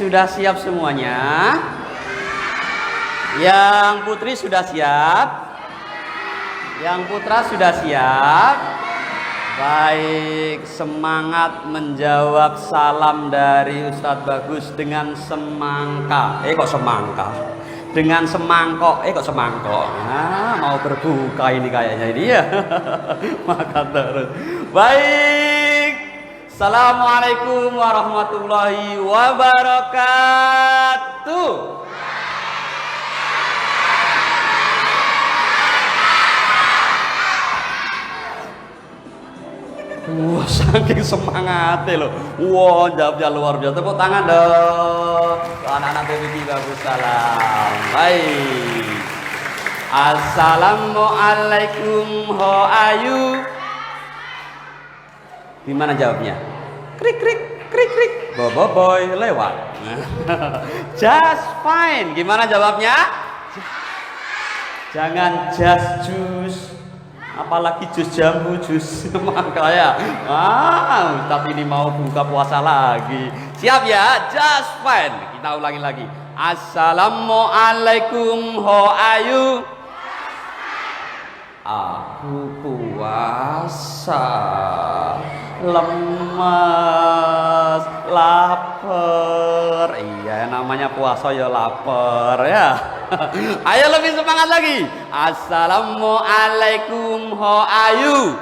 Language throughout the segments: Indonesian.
sudah siap semuanya? Yang putri sudah siap? Yang putra sudah siap? Baik, semangat menjawab salam dari Ustadz Bagus dengan semangka. Kok semangka? Dengan semangkok. Kok semangkok? Nah, mau berbuka ini kayaknya ini ya. Makan terus. Baik. Assalamualaikum warahmatullahi wabarakatuh. Wah, saking semangatnya loh. Wah, jawabnya luar biasa. Tepuk tangan dong. Anak-anak baby bagus salam. Baik. Assalamualaikum, how are you? Gimana jawabnya? Krik krik krik krik. Boy lewat. Just fine. Gimana jawabnya? Jangan just juice. Apalagi jus jambu, jus makanya tapi ini mau buka puasa lagi. Siap ya? Just fine. Kita ulangi lagi. Assalamualaikum, how are you? Aku puasa, lemas, lapar. Iya, namanya puasa ya lapar ya. Ayo lebih semangat lagi. Assalamualaikum, how are you?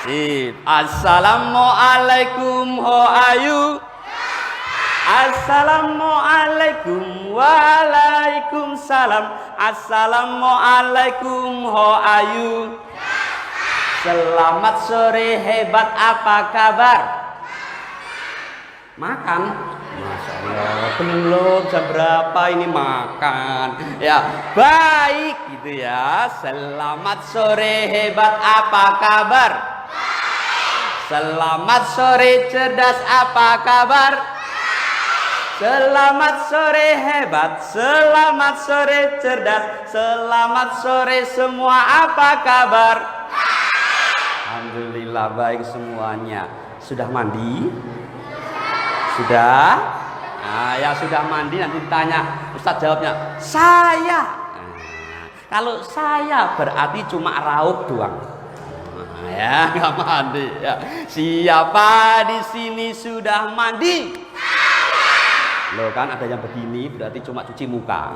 Sip. Assalamualaikum, how are you? Assalamualaikum, waalaikumsalam. Assalamualaikum, how are you? Selamat sore, hebat, apa kabar? Makan? Masya Allah, belum, jam berapa ini makan? Ya, baik gitu ya. Selamat sore, hebat, apa kabar? Selamat sore, cerdas, apa kabar? Selamat sore, hebat. Selamat sore, cerdas. Selamat sore semua, apa kabar? Alhamdulillah baik semuanya. Sudah mandi? Sudah? Nah, ya sudah mandi nanti ditanya, Ustadz jawabnya saya. Kalau saya berarti cuma raup doang. Ya, nggak mandi. Ya. Siapa di sini sudah mandi? Loh kan ada yang begini berarti cuma cuci muka.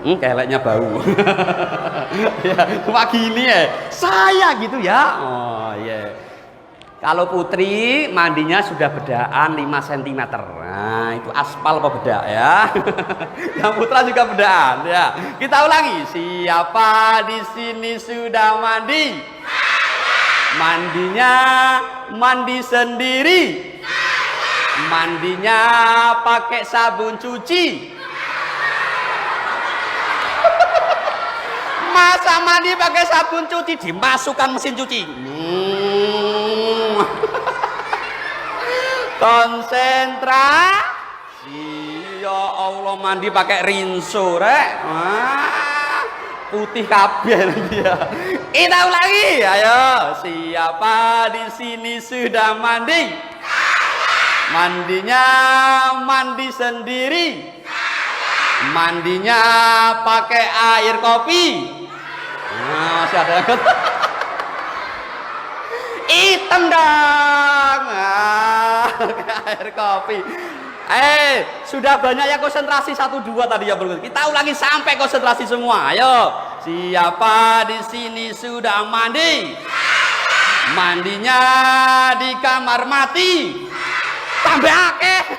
Keleknya bau. Ya, cuma gini ya. Saya gitu ya. Oh iya. Yeah. Kalau putri mandinya sudah bedaan 5 cm. Nah, itu aspal apa bedak ya. Yang putra juga bedaan ya. Kita ulangi. Siapa di sini sudah mandi? Mandinya mandi sendiri. Mandinya pakai sabun cuci. Masa mandi pakai sabun cuci dimasukkan mesin cuci? Konsentrasi. Ya Allah, mandi pakai rinso rek. Putih kabeh dia. Kita ulangi, ayo. Siapa di sini sudah mandi? Mandinya mandi sendiri. Mandinya pakai air kopi. Nah, masih ada yang hitam dong. Air kopi. Sudah banyak yang konsentrasi 1, 2 tadi ya bro. Kita ulangi sampai konsentrasi semua. Ayo. Siapa di sini sudah mandi? Mandinya di kamar mati. Tambah akeh.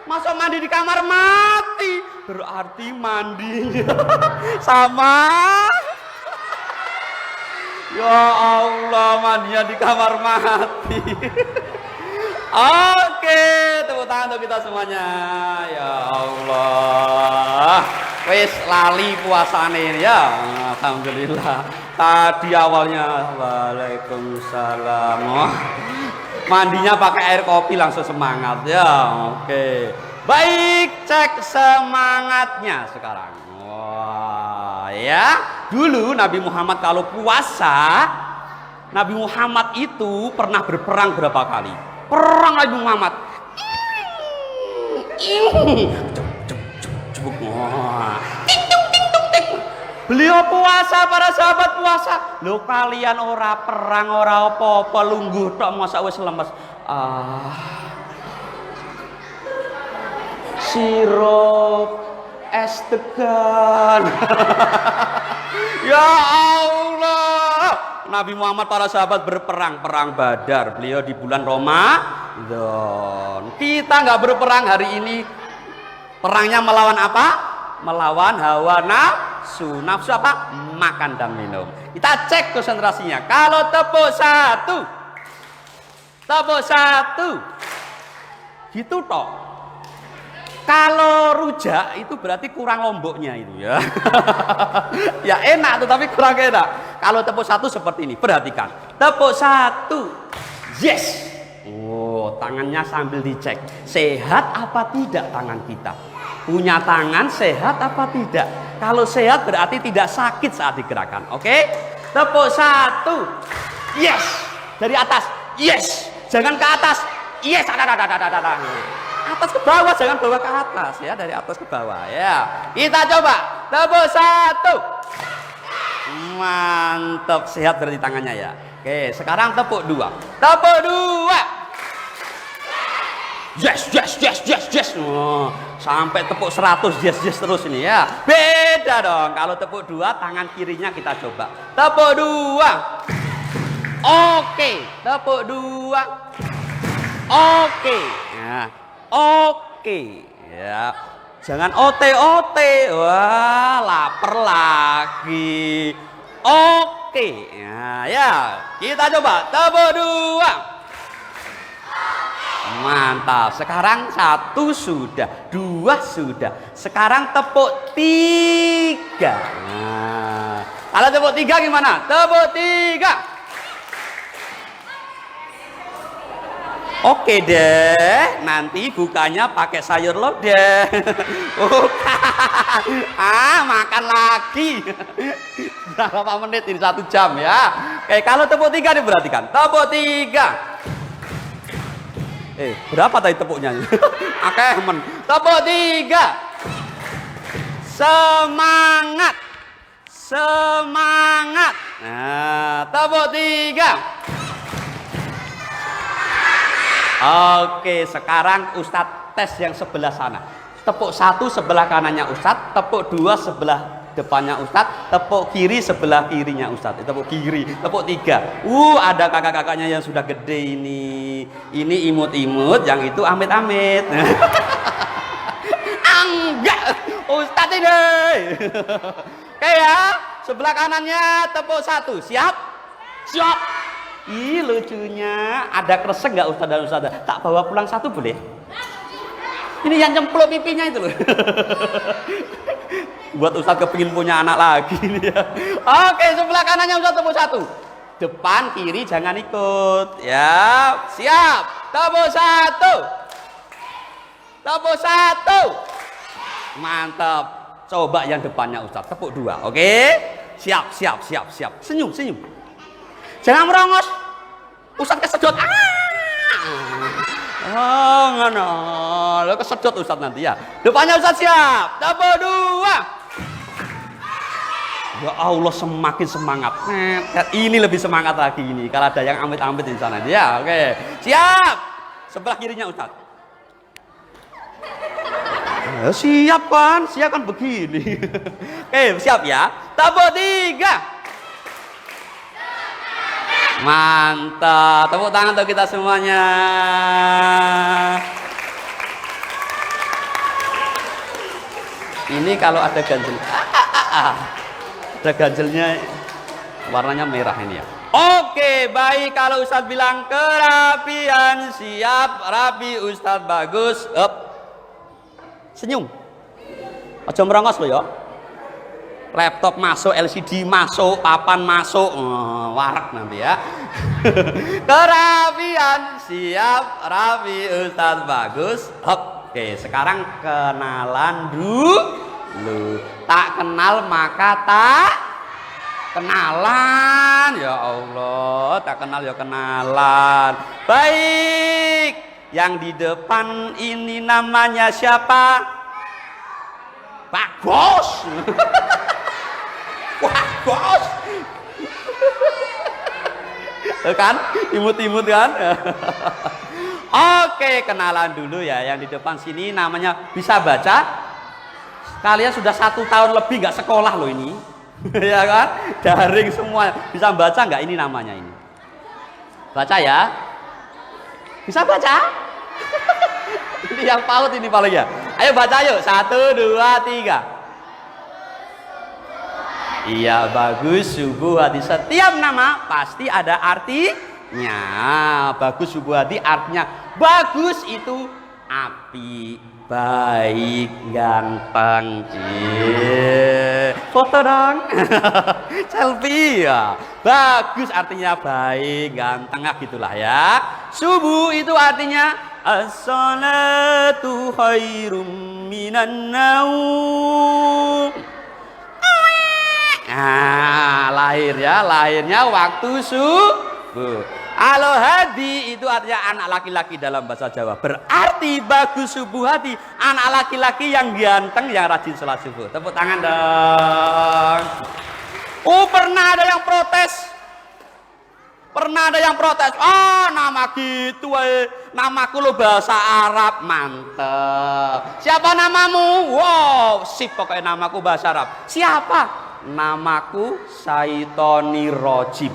Masa mandi di kamar mati? Berarti mandinya sama. Ya Allah, mandinya di kamar mati. Oke, tepuk tangan untuk kita semuanya. Ya Allah. Wis lali puasane ya. Alhamdulillah. Tadi awalnya waalaikumsalam. Mandinya pakai air kopi langsung semangat ya. Oke. Baik, cek semangatnya sekarang. Wah, ya. Dulu Nabi Muhammad kalau puasa, Nabi Muhammad itu pernah berperang berapa kali? Perang Nabi Muhammad. Beliau puasa, para sahabat puasa. Lo kalian ora perang, ora apa-apa, lungguh tok masa wis lemes. Sirup es degan. Ya Allah. Nabi Muhammad para sahabat berperang, perang Badar. Beliau di bulan Ramadan. Kita nggak berperang hari ini. Perangnya melawan apa? Melawan hawa nafsu. Nafsu apa? Makan dan minum. Kita cek konsentrasinya. Kalau tepuk satu, gitu toh. Kalau rujak itu berarti kurang lomboknya itu ya. Ya enak tetapi kurang enak. Kalau tepuk satu seperti ini, perhatikan. Tepuk satu, yes. Oh, tangannya sambil dicek. Sehat apa tidak tangan kita? Punya tangan sehat apa tidak? Kalau sehat berarti tidak sakit saat digerakkan. Oke? Tepuk satu, yes. Dari atas, yes. Jangan ke atas, yes. Atas ke bawah, jangan bawah ke atas ya, dari atas ke bawah ya. Kita coba. Tepuk satu. Mantap, sehat berarti tangannya ya. Oke, sekarang tepuk dua. Tepuk dua. Yes. Oh, sampai tepuk 100 yes terus ini ya. Beda dong. Kalau tepuk dua, tangan kirinya kita coba. Tepuk dua. Oke, tepuk dua. Oke. Nah, oke ya. Jangan ote. Wah, lapar lagi. Oke. Nah, ya. Kita coba. Tepuk dua. Mantap. Sekarang satu sudah, dua sudah. Sekarang tepuk tiga. Nah, kalau tepuk tiga gimana? Tepuk tiga. Oke deh, nanti bukanya pakai sayur lodeh. Makan lagi. Berapa menit ini? 1 jam ya. Oke, kalau tepuk tiga diperhatikan. Tepuk tiga. Berapa tadi tepuknya? Oke, men. Tepuk tiga. Semangat. Nah, tepuk tiga. Oke, sekarang Ustadz tes yang sebelah sana. Tepuk satu sebelah kanannya Ustadz, tepuk dua sebelah depannya Ustadz, tepuk kiri sebelah kirinya Ustadz. Tepuk kiri, tepuk tiga. Ada kakak-kakaknya yang sudah gede ini. Ini imut-imut, yang itu amit-amit. Enggak, Ustadz ini. Oke ya, sebelah kanannya tepuk satu. Siap? Ih, lucunya. Ada kresek nggak Ustadz dan Ustadzah? Tak bawa pulang satu boleh? Ini yang cemplok pipinya itu loh. Buat Ustadz kepingin punya anak lagi nih ya. Oke, sebelah kanannya Ustadz tepuk satu. Depan kiri jangan ikut ya. Siap. Tepuk satu. Mantap. Coba yang depannya Ustadz tepuk dua. Oke. Siap. Senyum. Jangan merongos. Ustadz kesedot. Ngono. Lo kesedot Ustadz nanti ya. Depannya Ustadz siap. Tepuk dua. Ya Allah, semakin semangat. Ini lebih semangat lagi ini. Kalau ada yang amit-amit di sana. Ya, oke. Siap. Sebelah kirinya Ustadz. Siap kan begini. Oke, siap ya. Tepuk tiga. Mantap, tepuk tangan untuk kita semuanya. Ini kalau ada ganjel, ada ganjelnya warnanya merah ini ya. Oke, baik, kalau Ustadz bilang kerapian siap, rapi Ustadz bagus. Senyum, aja merongos lo ya. Laptop masuk, LCD masuk, papan masuk, warak nanti ya. Kerapian siap, rapi Ustadz bagus. Oke, sekarang kenalan dulu. Tak kenal maka tak kenalan. Ya Allah, tak kenal ya kenalan. Baik, Yang di depan ini namanya siapa? Bagus. Bagus. Kan? Imut-imut kan? Oke, kenalan dulu ya. Yang di depan sini namanya bisa baca? Kalian sudah 1 tahun lebih nggak sekolah loh ini. Ya kan? Daring semua. Bisa baca nggak ini namanya ini? Baca ya? Bisa baca? Ini yang paut ini paling ya. Ayo baca yuk. 1, 2, 3. Iya, bagus subuh hati. Setiap nama pasti ada artinya. Bagus subuh hati artinya bagus itu api, baik, ganteng. Foto dong. Selfie ya. Bagus artinya baik, ganteng, gitulah ya. Subuh itu artinya as-salatu khairum minan naum. Nah, lahirnya waktu subuh. Kalau hadi itu artinya anak laki-laki dalam bahasa Jawa. Berarti bagus subuh hati, anak laki-laki yang ganteng, yang rajin sholat subuh. Tepuk tangan dong. Pernah ada yang protes. Nama gitu, namaku lo bahasa Arab, mantep. Siapa namamu? Wow, sip, pokoknya namaku bahasa Arab. Siapa? Namaku Syaitoni Rojim.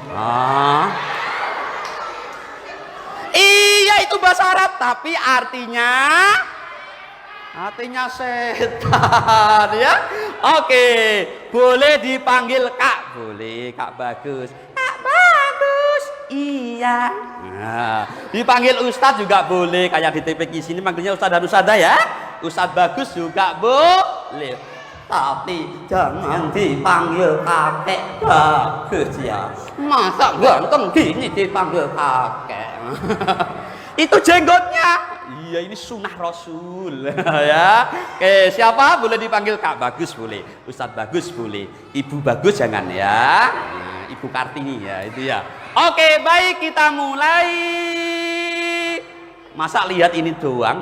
Iya, itu bahasa Arab, tapi artinya setan ya. Oke, boleh dipanggil Kak, boleh Kak Bagus. Kak Bagus, iya. Nah, dipanggil Ustadz juga boleh, kayak di TPQ sini manggilnya Ustadz dan Ustadzah ya. Ustadz Bagus juga boleh. Tapi jangan dipanggil kakek Bagus ya. Masa ganteng gini dipanggil kakek? Itu jenggotnya. Iya, ini sunnah Rasul ya. Oke, siapa boleh dipanggil Kak Bagus boleh, Ustadz Bagus boleh, Ibu Bagus jangan ya. Nah, Ibu Kartini ya itu ya. Oke, baik, kita mulai. Masa lihat ini doang?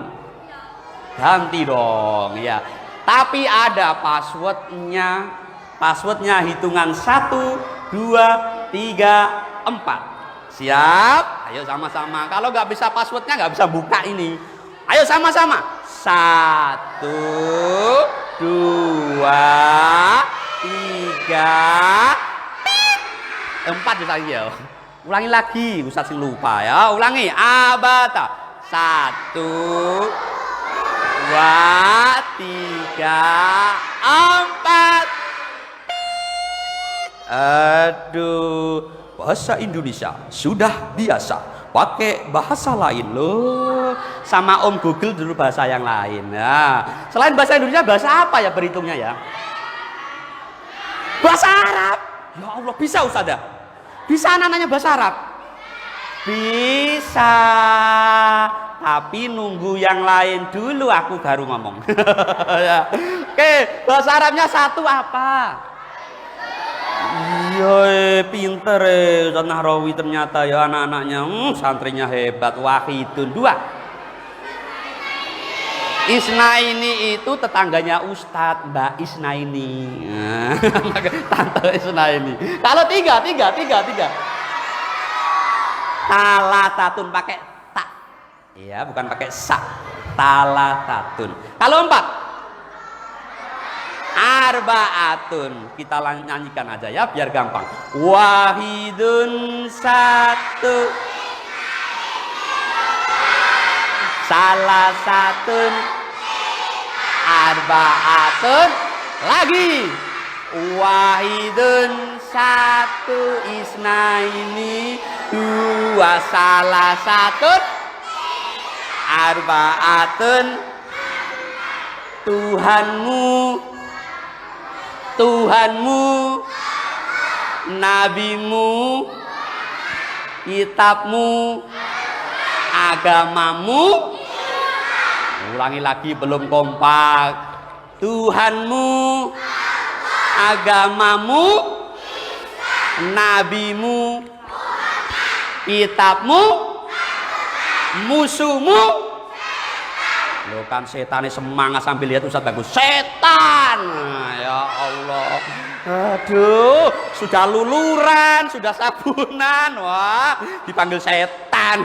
Ganti dong ya. Tapi ada passwordnya. Passwordnya hitungan 1, 2, 3, 4. Siap? Ayo sama-sama. Kalau nggak bisa passwordnya nggak bisa buka ini. Ayo sama-sama. 1, 2, 3, 4 Ustaz ya. Ulangi lagi, Ustaz sing lupa ya. Ulangi. Abata. 1, 2, 3, 4. Aduh, bahasa Indonesia sudah biasa pakai bahasa lain loh. Sama Om Google dulu bahasa yang lain. Nah, selain bahasa Indonesia, bahasa apa ya berhitungnya ya? Bahasa Arab. Ya Allah, bisa Ustazah? Bisa anak-anaknya bahasa Arab? Bisa. Tapi nunggu yang lain dulu, aku baru ngomong. Ya. Oke, bahasa Arabnya 1 apa? Iya, pinter Ustaz Nahrawi ternyata ya anak-anaknya. Santrinya hebat. Wahidun. 2. Isnaini itu tetangganya Ustadz, Mbak Isnaini. Tante Isnaini. Kalau 3. Talatatun pakai tak. Iya, bukan pakai sa. Talatatun. Kalau 4. Arbaatun. Kita nyanyikan aja ya biar gampang. Wahidun 1. Salah satun. Arbaatun. Lagi. Wahidun 1. Isnaini 2. Salah satun. Arbaatun. Tuhanmu, nabimu, kitabmu, agamamu. Ulangi lagi, belum kompak. Tuhanmu, agamamu, nabimu, kitabmu, musuhmu, Lo kan setannya semangat sambil lihat Ustadz Bagus. Setan! Ya Allah. Aduh, sudah luluran, sudah sabunan. Wah, dipanggil setan.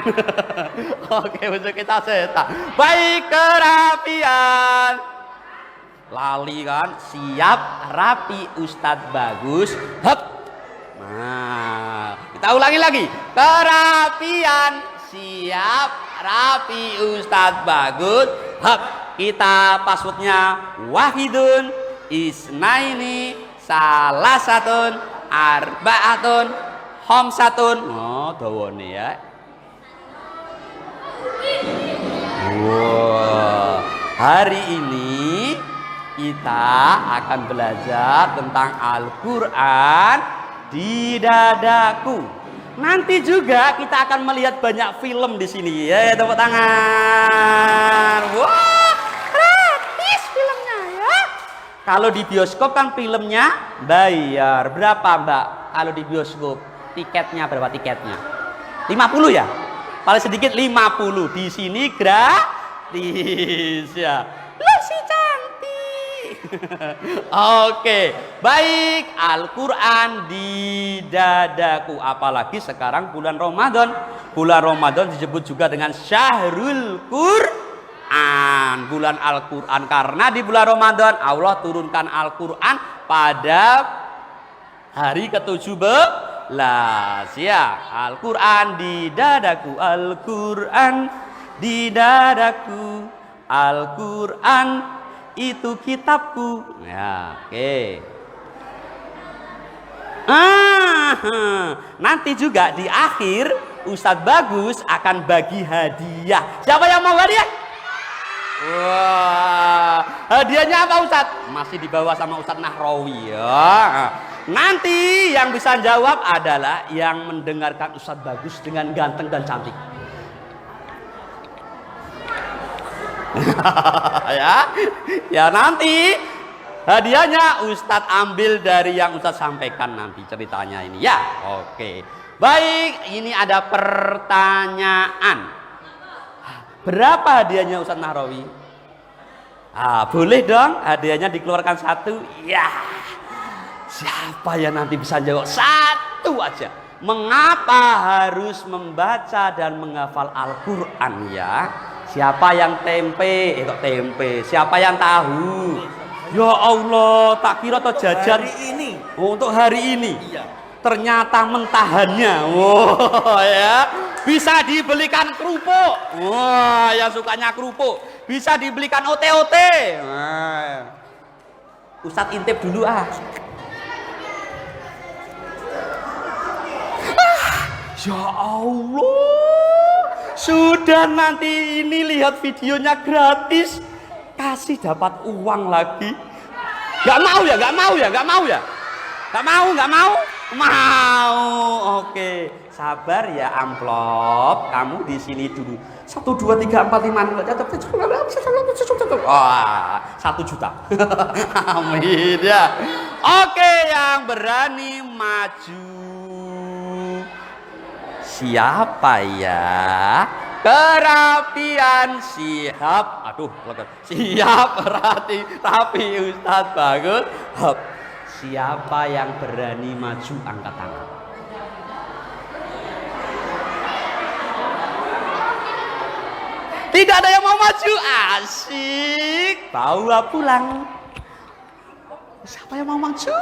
Oke, musuh kita setan. Baik, kerapian. Lali kan, siap, rapi Ustadz Bagus. Hep. Nah, kita ulangi lagi. Kerapian, siap, rapi Ustadz Bagus. Hep. Kita passwordnya wahidun, isnaini, salasatun, arbaatun, homsatun. Oh, dawane ya. Wow. Hari ini kita akan belajar tentang Al-Quran di dadaku. Nanti juga kita akan melihat banyak film di sini. Ya, tepuk tangan. Wah, gratis filmnya ya. Kalau di bioskop kan filmnya bayar. Berapa, Mbak? Kalau di bioskop tiketnya berapa tiketnya? 50 ya? Paling sedikit 50. Di sini gratis ya. Loh, si cantik. Oke, baik. Al-Quran di dadaku. Apalagi sekarang bulan Ramadan. Bulan Ramadan disebut juga dengan Syahrul Quran, bulan Al-Quran. Karena di bulan Ramadan Allah turunkan Al-Quran pada hari ke-17 ya. Al-Quran di dadaku, Al-Quran di dadaku, Al-Quran itu kitabku. Ya, oke. Nanti juga di akhir Ustadz Bagus akan bagi hadiah. Siapa yang mau hadiah? Wah, hadiahnya apa Ustadz? Masih dibawa sama Ustadz Nahrawi ya. Nanti yang bisa jawab adalah yang mendengarkan Ustadz Bagus dengan ganteng dan cantik. Ya nanti hadiahnya Ustadz ambil dari yang Ustadz sampaikan nanti ceritanya ini ya. Oke, baik, ini ada pertanyaan. Berapa hadiahnya Ustadz Nahrawi? Boleh dong hadiahnya dikeluarkan satu. Ya, siapa yang nanti bisa jawab? Satu aja. Mengapa harus membaca dan menghafal Al-Quran ya? Siapa yang tempe? Tempe. Siapa yang tahu? Ya Allah, tak kira atau jajan hari ini. Untuk hari ini. Iya. Ternyata mentahannya. Wah, ya. Bisa dibelikan kerupuk. Wah, yang sukanya kerupuk. Bisa dibelikan ote-ote. Ustadz intip dulu Ya Allah. Sudah nanti ini lihat videonya gratis. Kasih dapat uang lagi. Gak mau ya, gak mau ya, gak mau ya. Gak mau, gak mau. Mau. Oke, sabar ya amplop. Kamu di sini dulu. 1, 2, 3, 4, 5, 6, 7. Wah, 1 juta. Amin ya. Oke, yang berani maju. Siapa ya? Kerapian siap. Aduh, siap rapi Ustadz Bagus. Siapa yang berani maju angkat tangan? Tidak ada yang mau maju. Asik. Bawa pulang. Siapa yang mau maju?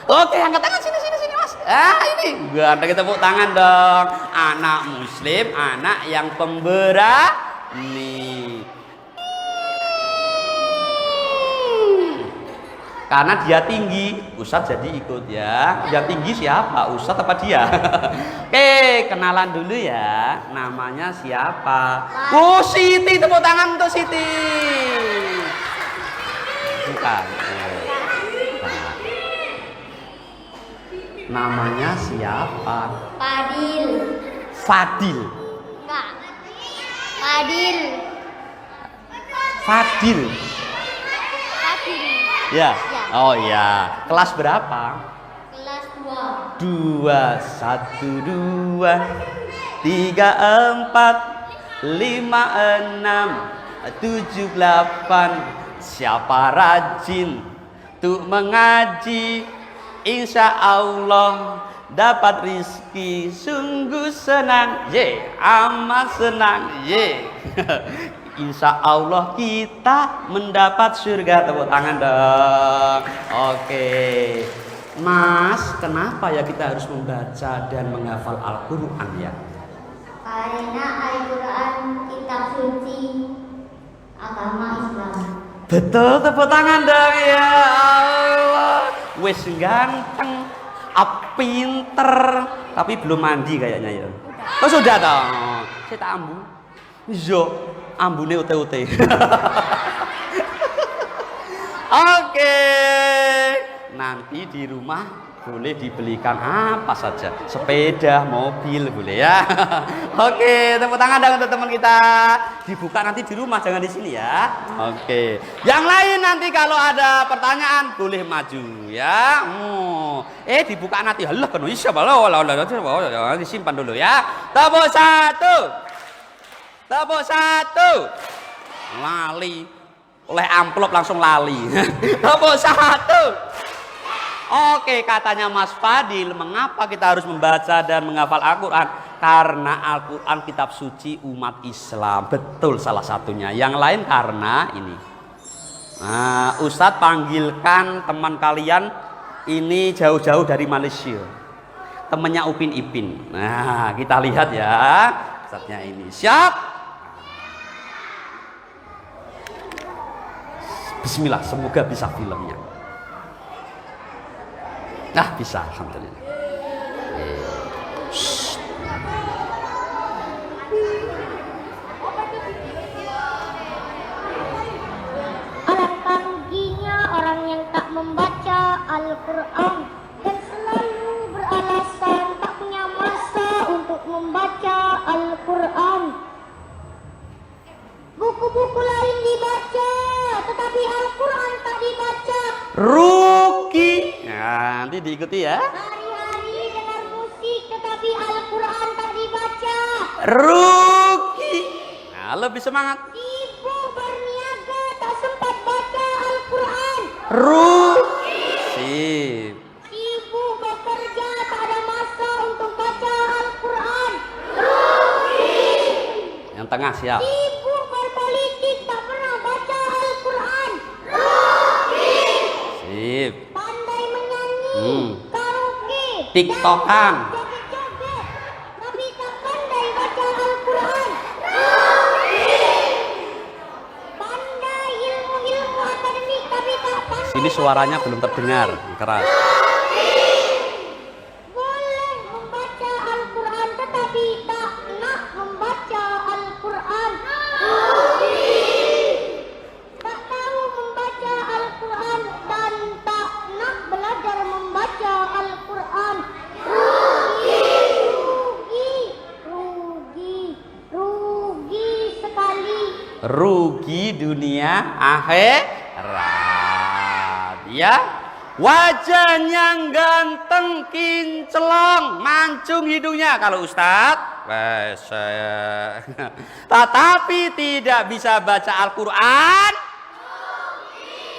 Oke, angkat tangan sini Mas. Ini ganteng, kita tepuk tangan dong. Anak muslim, anak yang pemberani. Karena dia tinggi, Ustadz jadi ikut ya. Dia tinggi siapa? Ustadz apa dia? Oke, kenalan dulu ya. Namanya siapa? Oh, Siti, tepuk tangan untuk Siti. Bukan. Namanya siapa? Fadil. Fadil. Enggak. Fadil. Fadil. Fadil. Ya. Oh ya. Kelas berapa? Kelas 2. 2, 1, 2, 3, 4, 5, 6, 78. Siapa rajin tuh mengaji, insya Allah dapat rizki sungguh senang. Ye, amat senang. Ye. Insya Allah kita mendapat surga. Tepuk tangan dong. Oke. Mas, kenapa ya kita harus membaca dan menghafal Al-Quran ya? Karena Al-Quran kitab suci agama Islam. Betul, tepuk tangan dong ya Allah. Wes ganteng, pinter, tapi belum mandi kayaknya ya. Oh sudah dong. Saya tak ambu. Yo, ambune ute-ute. Oke. Nanti di rumah boleh dibelikan apa saja, sepeda, mobil boleh ya. Oke, tepuk tangan dong untuk teman kita. Dibuka nanti di rumah, jangan di sini ya. Oke. Yang lain nanti kalau ada pertanyaan boleh maju ya. Dibuka nanti. Halah kan bisa disimpan dulu ya. Tepuk satu. Tepuk satu. Lali. Oleh amplop langsung lali. Tepuk satu. Oke, katanya Mas Fadil, mengapa kita harus membaca dan menghafal Al-Quran? Karena Al-Quran kitab suci umat Islam. Betul, salah satunya. Yang lain karena ini. Nah, Ustadz panggilkan teman kalian ini jauh-jauh dari Malaysia. Temannya Upin Ipin. Nah, kita lihat ya. Ustadznya ini. Siap? Bismillah, semoga bisa filmnya. Nah, bisa, alhamdulillah. Alangkah ruginya orang yang tak membaca Al-Quran dan selalu beralasan tak punya masa untuk membaca Al-Quran. Buku-buku lain dibaca, tetapi Al-Quran tak dibaca. Rugi. Nah, nanti diikuti ya. Hari-hari dengar musik, tetapi Al-Quran tak dibaca. Rugi. Nah, lebih semangat. Sibuk berniaga, tak sempat baca Al-Quran. Rugi. Sip. Sibuk bekerja, tak ada masa untuk baca Al-Quran. Yang tengah siap. Sibuk berpolitik, tak pernah baca Al-Quran. Sip. Pandai menyanyi, karaoke, Tiktokan. joget-joget, tapi tak pandai baca Al-Quran. Pandai ilmu-ilmu akademik, tapi tak pandai. Sini suaranya belum terdengar, keras. Boleh membaca Al-Quran, tetapi tak nak membaca Al-Quran. Tak tahu membaca Al-Quran dan tak nak belajar membaca Al-Quran. Rugi sekali. Rugi dunia akhirat. Ya. Wajahnya ganteng, kinclong, mancung hidungnya kalau Ustadz. Saya. Tetapi tidak bisa baca Al-Quran.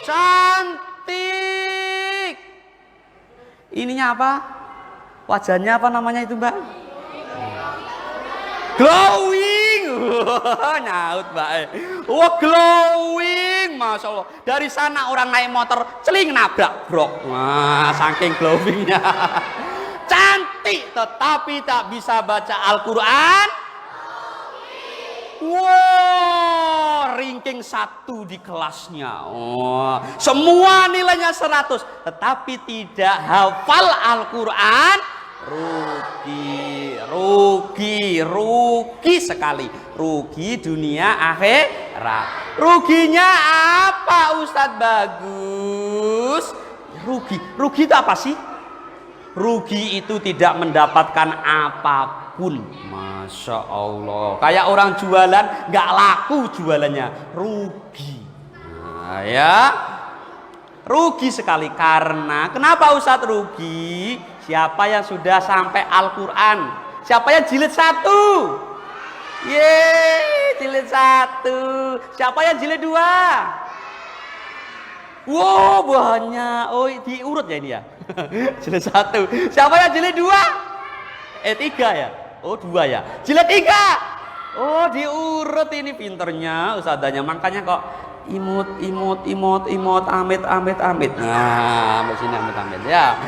Cantik. Ininya apa? Wajahnya apa namanya itu, Mbak? Glowing. Nyaut, Mbak. Wah, glowing. Masya Allah. Dari sana orang naik motor celing nabrak brok. Wah, saking glowingnya. Cantik tetapi tak bisa baca Al-Quran. Wow, ranking 1 di kelasnya. Oh, semua nilainya 100 tetapi tidak hafal Al-Quran. Rugi sekali. Rugi dunia akhirat. Ruginya apa, Ustadz Bagus? Rugi itu apa sih? Rugi itu tidak mendapatkan apapun. Masya Allah. Kayak orang jualan nggak laku jualannya, rugi. Nah, ya, rugi sekali. Karena kenapa Ustadz rugi? Siapa yang sudah sampai Al-Quran? Siapa yang jilid 1? Yeay, jilid 1. Siapa yang jilid 2? Wow, banyak. Oh, diurut ya ini ya. Jilid 1. Siapa yang jilid 2? 3 ya? Oh, 2 ya. Jilid 3. Oh, diurut ini pinternya ustadzanya. Makanya kok imut, amit. Nah, sampai sini amit ya.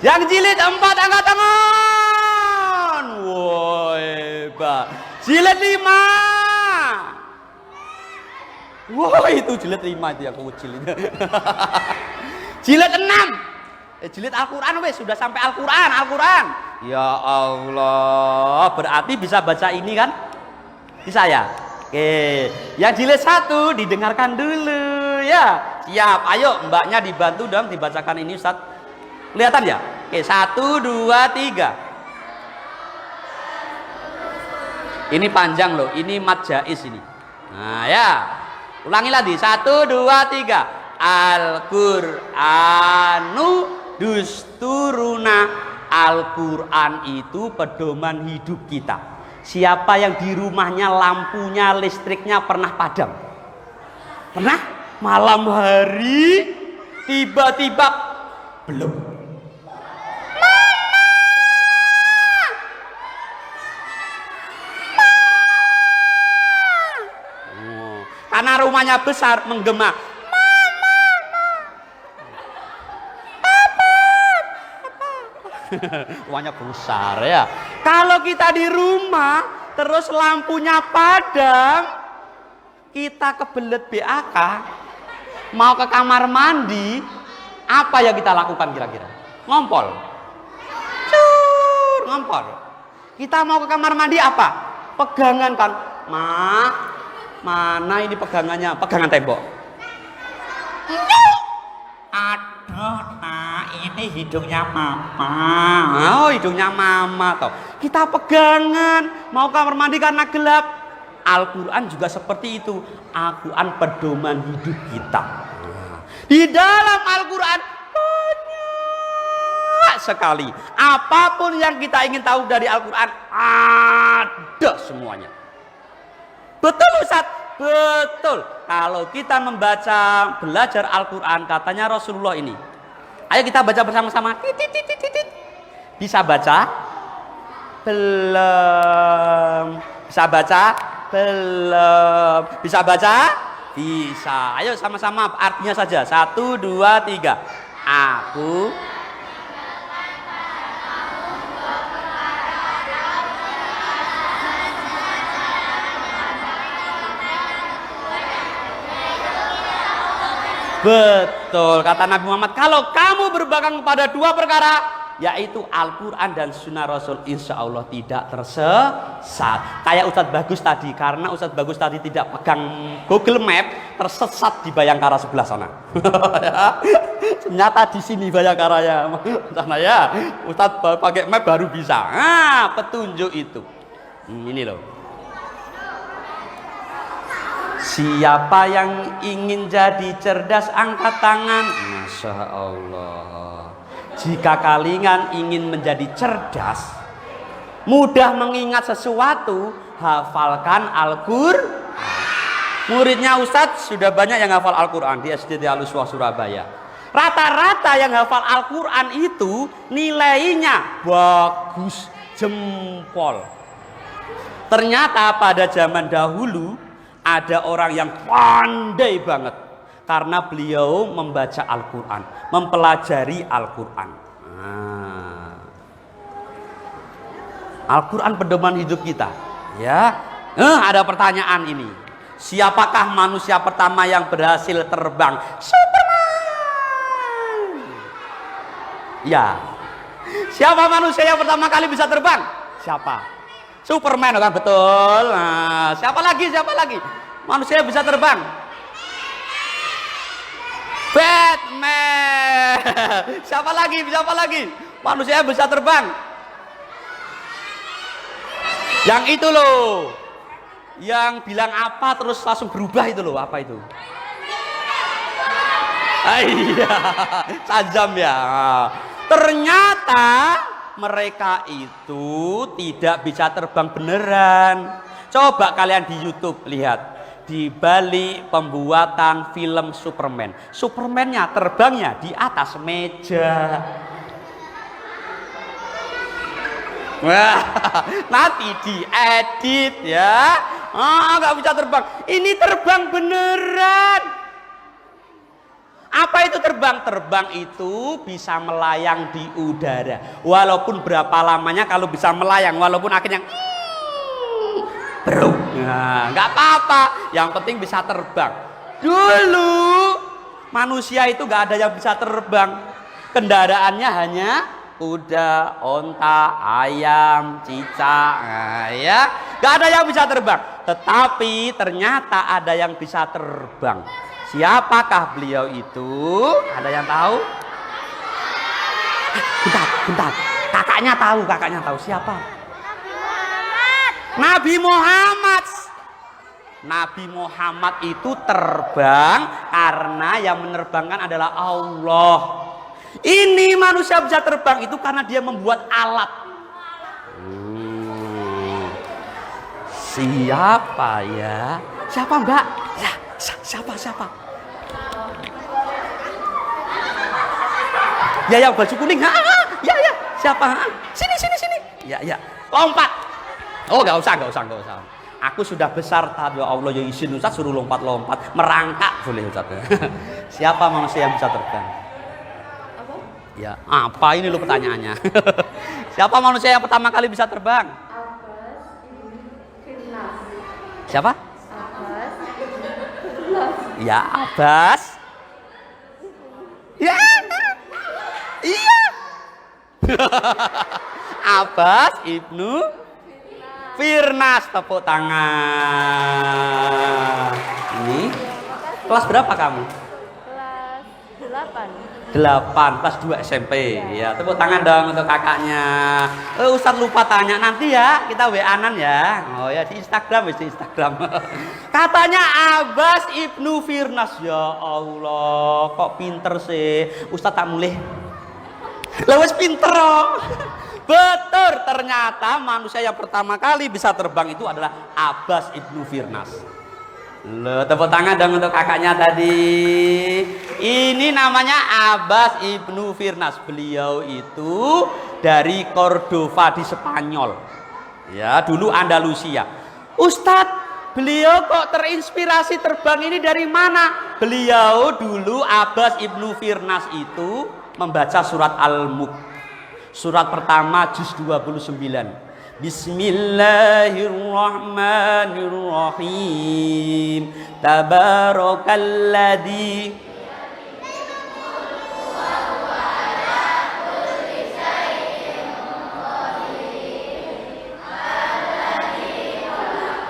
Yang jilid 4 angkat tangan. Wah, hebat. Jilid 5. Wah, itu jilid 5 itu yang kecil itu. Jilid 6. Jilid Al-Qur'an wes sudah sampai Al-Qur'an. Ya Allah, berarti bisa baca ini kan? Bisa ya? Oke, yang jilid 1 didengarkan dulu ya. Siap, ayo mbaknya dibantu dong dibacakan ini Ustaz. Kelihatan ya? Oke, 1, 2, 3. Ini panjang loh, ini mad jaiz ini. Nah ya, ulangi lagi. 1, 2, 3. Al-Qur'anu dusturuna. Al-Qur'an itu pedoman hidup kita. Siapa yang di rumahnya lampunya listriknya pernah padam? Pernah? Malam hari tiba-tiba belum. Karena rumahnya besar menggema. Rumahnya besar ya. Kalau kita di rumah terus lampunya padam, kita kebelet BAK, mau ke kamar mandi, apa yang kita lakukan kira-kira? Ngompol. Ngompol. Kita mau ke kamar mandi apa? Pegangan kan. Mana ini pegangannya? Pegangan tembok. Aduh, nah ini hidungnya mama. Oh, hidungnya mama toh. Kita pegangan, mau kamar mandi karena gelap. Al-Qur'an juga seperti itu. Al-Qur'an pedoman hidup kita. Di dalam Al-Qur'an banyak sekali. Apapun yang kita ingin tahu dari Al-Qur'an ada semuanya. Betul Ustaz? Betul. Kalau kita belajar Al-Qur'an, katanya Rasulullah ini. Ayo kita baca bersama-sama. Bisa baca? Belum. Bisa baca? Belum. Bisa baca? Bisa. Ayo sama-sama artinya saja. 1, 2, 3. Aku betul, kata Nabi Muhammad, kalau kamu berpegang kepada 2 perkara, yaitu Al-Quran dan Sunnah Rasul, insya Allah tidak tersesat. Kayak Ustadz Bagus tadi, karena Ustadz Bagus tadi tidak pegang Google Map, tersesat di Bayangkara sebelah sana. Ternyata di sini Bayangkaranya, sana ya. Ustadz pakai map baru bisa. Nah, petunjuk itu. Ini loh. Siapa yang ingin jadi cerdas angkat tangan. Masya Allah. Jika kalian ingin menjadi cerdas, mudah mengingat sesuatu, hafalkan Al-Qur'an. Muridnya Ustadz sudah banyak yang hafal Al-Qur'an di SDT Al-Uswah Surabaya. Rata-rata yang hafal Al-Qur'an itu nilainya bagus, jempol. Ternyata pada zaman dahulu ada orang yang pandai banget karena beliau membaca Al-Qur'an, mempelajari Al-Qur'an. Al-Qur'an pedoman hidup kita. Ya, ada pertanyaan ini. Siapakah manusia pertama yang berhasil terbang? Superman. Ya. Siapa manusia yang pertama kali bisa terbang? Siapa? Superman kan, betul. Nah, siapa lagi? Manusia bisa terbang. Batman. Siapa lagi? Manusia bisa terbang. Yang itu loh. Yang bilang apa terus langsung berubah itu loh, apa itu? Iya, tajam ya. Ternyata mereka itu tidak bisa terbang beneran. Coba kalian di YouTube lihat. Di balik pembuatan film Superman. Superman-nya terbangnya di atas meja. Wah, nanti diedit ya. Nggak bisa terbang. Ini terbang beneran. Apa itu terbang? Terbang itu bisa melayang di udara. Walaupun berapa lamanya kalau bisa melayang, walaupun akhirnya bro, nah, nggak apa-apa. Yang penting bisa terbang. Dulu manusia itu nggak ada yang bisa terbang. Kendaraannya hanya kuda, onta, ayam, cicak, nah, ya, nggak ada yang bisa terbang. Tetapi ternyata ada yang bisa terbang. Siapakah beliau itu? Ada yang tahu? Bentar. Kakaknya tahu siapa? Nabi Muhammad. Nabi Muhammad itu terbang karena yang menerbangkan adalah Allah. Ini manusia bisa terbang itu karena dia membuat alat. Siapa ya? Siapa Mbak? Ya, siapa? Ya yang baju kuning. Ya. Siapa? Sini. Ya. Lompat. Oh nggak usah. Aku sudah besar, ya Allah ya izin Ustaz suruh lompat, merangkak boleh Ustaz. Siapa manusia yang bisa terbang? Apa? Ya, apa ini lo pertanyaannya? Siapa manusia yang pertama kali bisa terbang? Siapa? Ya, Abbas. Ya. Iya. Abbas ibnu Firnas, tepuk tangan. Ini kelas berapa kamu? Kelas 8, kelas 2 SMP. Ya, tepuk tangan dong untuk kakaknya. Ustadz lupa tanya nanti ya, kita WA-an ya. Oh ya di Instagram. Katanya Abbas ibnu Firnas. Ya Allah, kok pinter sih. Ustadz tak mulai. Lah wis pinter oh. Betul, ternyata manusia yang pertama kali bisa terbang itu adalah Abbas ibnu Firnas. Loh, tepuk tangan dong untuk kakaknya tadi. Ini namanya Abbas ibnu Firnas. Beliau itu dari Cordova di Spanyol. Ya, dulu Andalusia. Ustadz, beliau kok terinspirasi terbang ini dari mana? Beliau dulu Abbas ibnu Firnas itu membaca surat Al-Mulk. Surat pertama juz 29. Bismillahirrahmanirrahim. Tabarakalladzi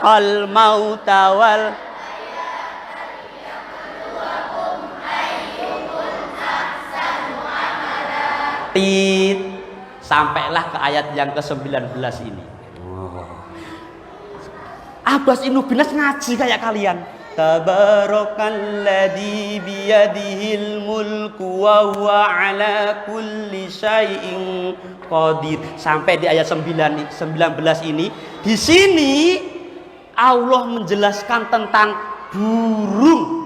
al mauta wal sampailah ke ayat yang ke-19 ini. Abbas ibnu Firnas ngaji kayak kalian. Tabarakalladzi biyadihil mulku wa huwa ala kulli syai'in qadir. Sampai di ayat 19 ini. Di sini Allah menjelaskan tentang burung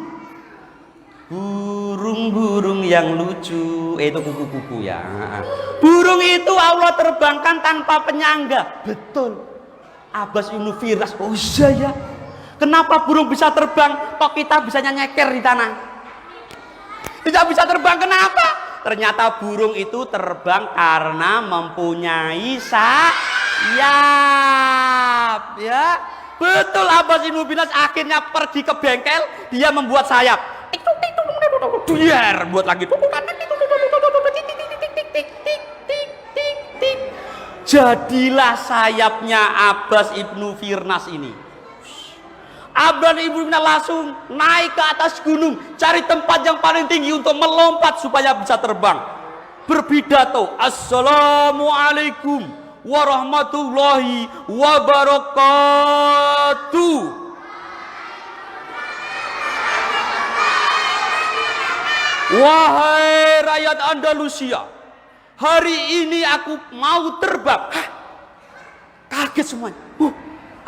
yang lucu. Itu kupu-kupu ya. Burung itu Allah terbangkan tanpa penyangga. Betul. Abbas ibnu Firnas. Oh iya ya. Kenapa burung bisa terbang? Kok kita bisanya nyeker di tanah? Tidak bisa terbang kenapa? Ternyata burung itu terbang karena mempunyai sayap. Ya. Betul, Abbas ibnu Firnas akhirnya pergi ke bengkel, dia membuat sayap. Biar buat lagi. Jadilah sayapnya Abbas ibnu Firnas ini. Abbas ibnu Firnas langsung naik ke atas gunung, cari tempat yang paling tinggi untuk melompat supaya bisa terbang. Berpidato, Assalamualaikum warahmatullahi wabarakatuh. Wahai rakyat Andalusia, hari ini aku mau terbang. Kaget semuanya.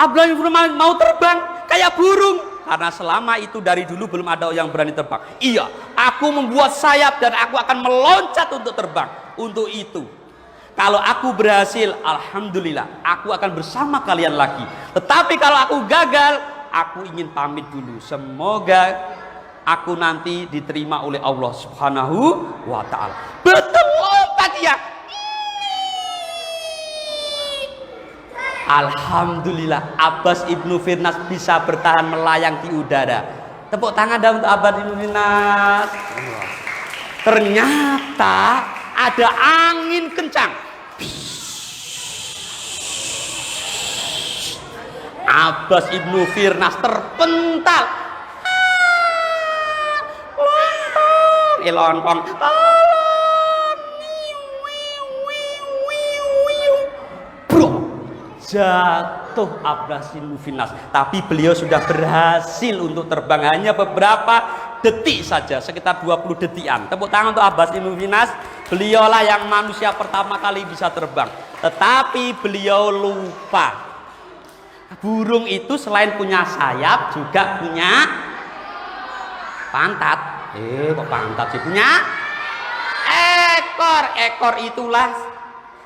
Abdullah bin Malik mau terbang kayak burung. Karena selama itu dari dulu belum ada yang berani terbang. Iya, aku membuat sayap dan aku akan meloncat untuk terbang. Untuk itu, kalau aku berhasil, alhamdulillah, aku akan bersama kalian lagi. Tetapi kalau aku gagal, aku ingin pamit dulu. Semoga aku nanti diterima oleh Allah Subhanahu wa ta'ala. Betul lompat ya. Alhamdulillah Abbas ibnu Firnas bisa bertahan melayang di udara. Tepuk tangan dong untuk Abbas ibnu Firnas. Ternyata ada angin kencang. Abbas ibnu Firnas terpental. Lontong. Jatuh Abbas ibnu Firnas, tapi beliau sudah berhasil untuk terbang hanya beberapa detik saja, sekitar 20 detikan. Tepuk tangan untuk Abbas ibnu Firnas. Beliaulah yang manusia pertama kali bisa terbang. Tetapi beliau lupa, burung itu selain punya sayap juga punya pantat. Kok pantat sih? Punya ekor. Ekor itulah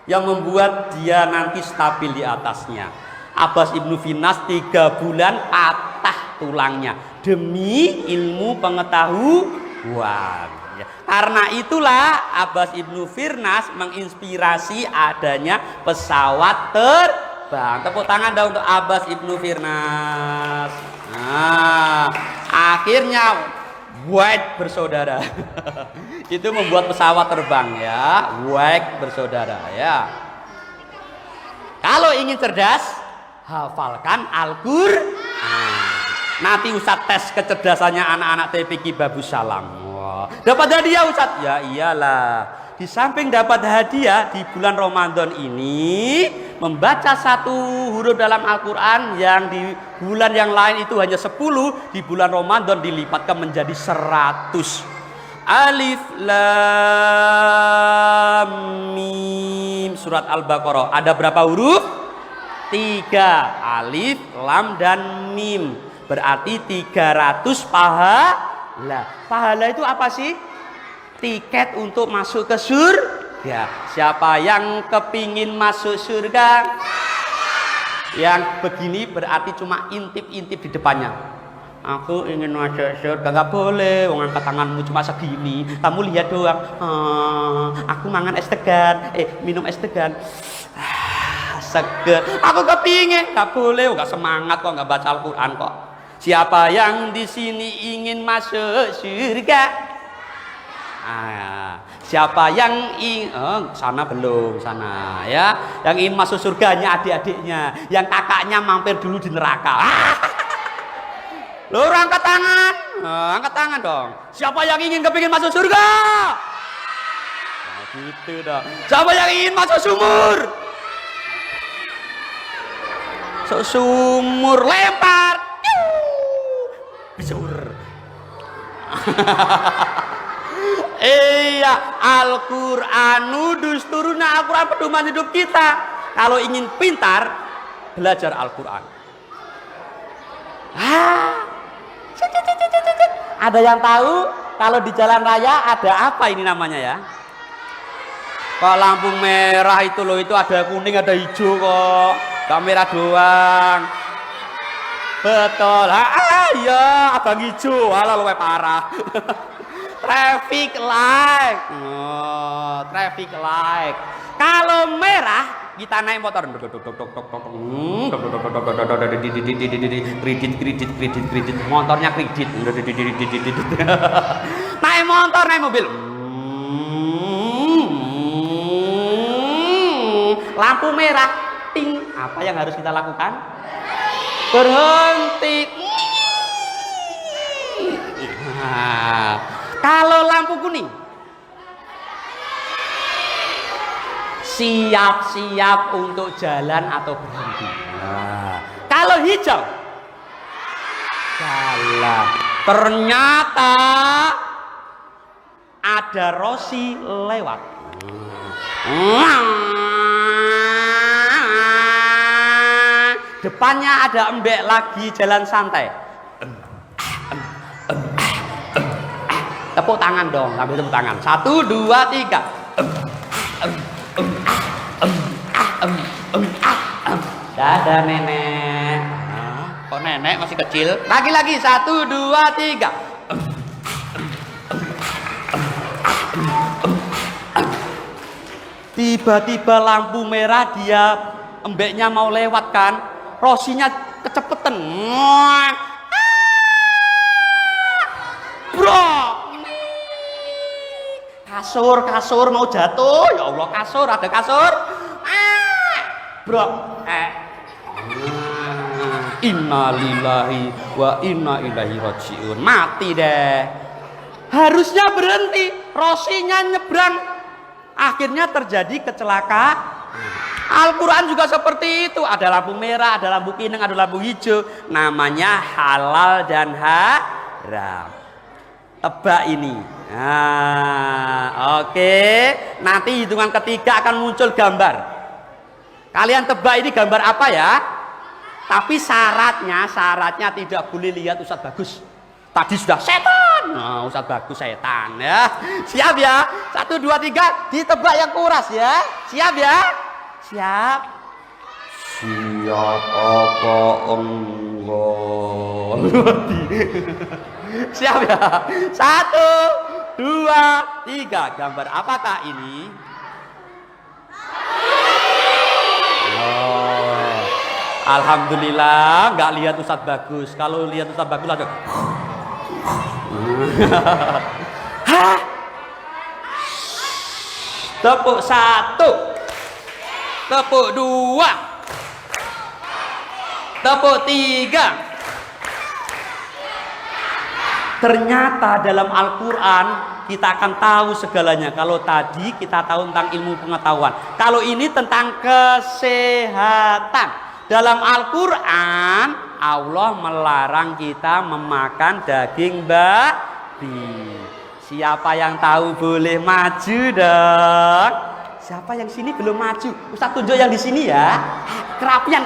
yang membuat dia nanti stabil di atasnya. Abbas ibnu Firnas 3 bulan patah tulangnya demi ilmu pengetahuan. Karena itulah Abbas ibnu Firnas menginspirasi adanya pesawat terbang. Tepuk tangan dong untuk Abbas ibnu Firnas. Nah, akhirnya White bersaudara itu membuat pesawat terbang ya. White bersaudara ya. Kalau ingin cerdas, hafalkan Al-Qur'an. Nanti Ustadz tes kecerdasannya anak-anak TPQ Babus Salam. Wah, dapat hadiah Ustadz? Ya iyalah. Di samping dapat hadiah di bulan Ramadan ini, membaca 1 huruf dalam Al-Quran yang di bulan yang lain itu hanya 10, di bulan Ramadan dilipatkan menjadi 100. Alif Lam Mim, surat Al-Baqarah. Ada berapa huruf? 3. Alif, Lam, dan Mim. Berarti 300 pahala. Pahala itu apa sih? Tiket untuk masuk ke surga. Siapa yang kepingin masuk surga? Yang begini berarti cuma intip-intip di depannya. Aku ingin masuk surga. Gak boleh, angkat tanganmu cuma segini. Kamu lihat doang. Aku mangan es degan. Minum es degan. Seger. Aku kepingin. Gak boleh, gak semangat kok, gak baca Al-Quran kok. Siapa yang di sini ingin masuk surga? Siapa yang sana belum, sana ya. Yang ingin masuk surganya adik-adiknya, yang kakaknya mampir dulu di neraka. Lo angkat tangan, angkat tangan dong. Siapa yang ingin kepingin masuk surga? Nah, gitu dong. Siapa yang ingin masuk sumur? Sumur lempar. Besur. Iya, Al-Qur'anu dusturuna, Al-Qur'an pedoman hidup kita. Kalau ingin pintar, belajar Al-Qur'an. Ada yang tahu kalau di jalan raya ada apa ini namanya ya? Kok lampu merah itu loh, itu ada kuning, ada hijau kok. Gak merah doang. Betul. Ya, abang hijau. Alah luwe parah. Traffic light. Traffic light. Kalau merah kita naik motor. Kredit. Motornya kredit. Naik motor, naik mobil. Lampu merah. Ting. Apa yang harus kita lakukan? Berhenti. Kalau lampu kuning, siap-siap untuk jalan atau berhenti. Kalau hijau, jalan. Ternyata ada Rosi lewat. Depannya ada embek lagi jalan santai. Tepuk tangan dong, sambil tepuk tangan. 1, 2, 3. Dadah nenek. Kok nenek masih kecil? Lagi-lagi 1, 2, 3. Tiba-tiba lampu merah, dia embeknya mau lewat kan, Rosinya kecepetan. Bro, kasur mau jatuh. Ya Allah, kasur, ada kasur. Bro, innalillahi wa inna ilaihi rajiun. Mati deh. Harusnya berhenti, Rosinya nyebrang. Akhirnya terjadi kecelakaan. Al-Quran juga seperti itu. Ada lampu merah, ada lampu kuning, ada lampu hijau. Namanya halal dan haram. Tebak ini. Nah, oke. Nanti hitungan ketiga akan muncul gambar. Kalian tebak ini gambar apa ya? Tapi syaratnya tidak boleh lihat Ustadz Bagus. Tadi sudah setan. Nah, Ustadz Bagus setan ya. Siap ya? 1, 2, 3. Ditebak yang kuras ya. Siap ya? Siap. Siap apa enggak? Siap ya? 1, 2, 3. Gambar apakah ini? Oh, alhamdulillah nggak lihat Ustadz Bagus. Kalau lihat Ustadz Bagus ada. Hah? Tepuk 1. Tepuk 2. Tepuk 3. Ternyata dalam Al-Quran kita akan tahu segalanya. Kalau tadi kita tahu tentang ilmu pengetahuan, kalau ini tentang kesehatan. Dalam Al-Quran Allah melarang kita memakan daging babi. Siapa yang tahu boleh maju dong. Siapa yang sini belum maju? Ustaz tunjuk yang di sini ya. Kerapian.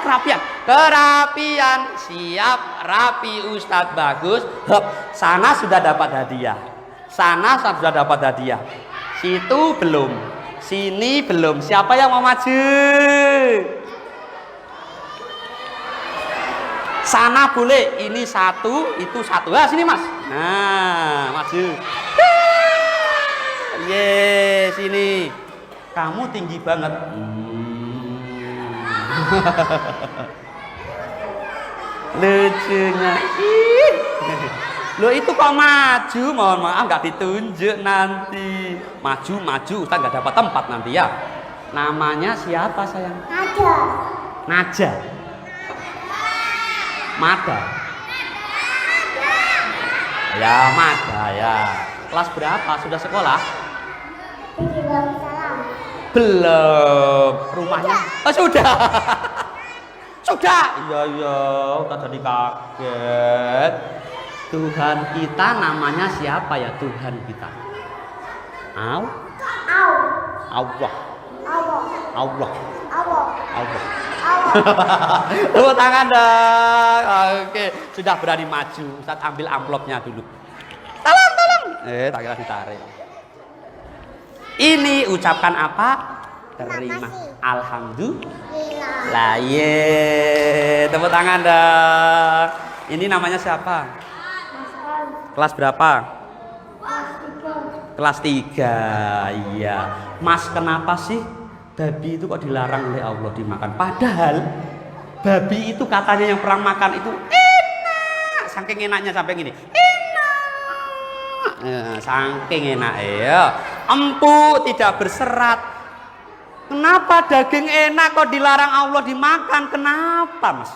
Siap, rapi Ustadz Bagus. Hop, sana sudah dapat hadiah. Situ belum. Sini belum. Siapa yang mau maju? Sana boleh. Ini 1, itu 1. Ah, sini Mas. Nah, maju. Ye, sini. Kamu tinggi banget. Lucunya. Loh itu kok maju? Mohon maaf nggak ditunjuk nanti. Maju, Ustaz nggak dapat tempat nanti ya. Namanya siapa sayang? Naja. Mada. Ya Mada ya. Kelas berapa? Sudah sekolah? Belum. Rumahnya? Oh, sudah. Sudah. Iya. Udah jadi kaget. Tuhan kita namanya siapa ya Tuhan kita? Allah. Tepuk tangan dong. Oke, sudah berani maju. Ustaz ambil amplopnya dulu. Tolong. Tak kira ditarik. Ini ucapkan apa? Terima. Alhamdulillah. Ye. Tepuk tangan dong. Ini namanya siapa? Kelas berapa? Kelas 3. Iya. Mas, kenapa sih babi itu kok dilarang oleh Allah dimakan? Padahal babi itu katanya yang pernah makan itu enak. Saking enaknya sampai gini. Enak. Saking enak ya. Empuk, tidak berserat. Kenapa daging enak kok dilarang Allah dimakan? Kenapa, Mas?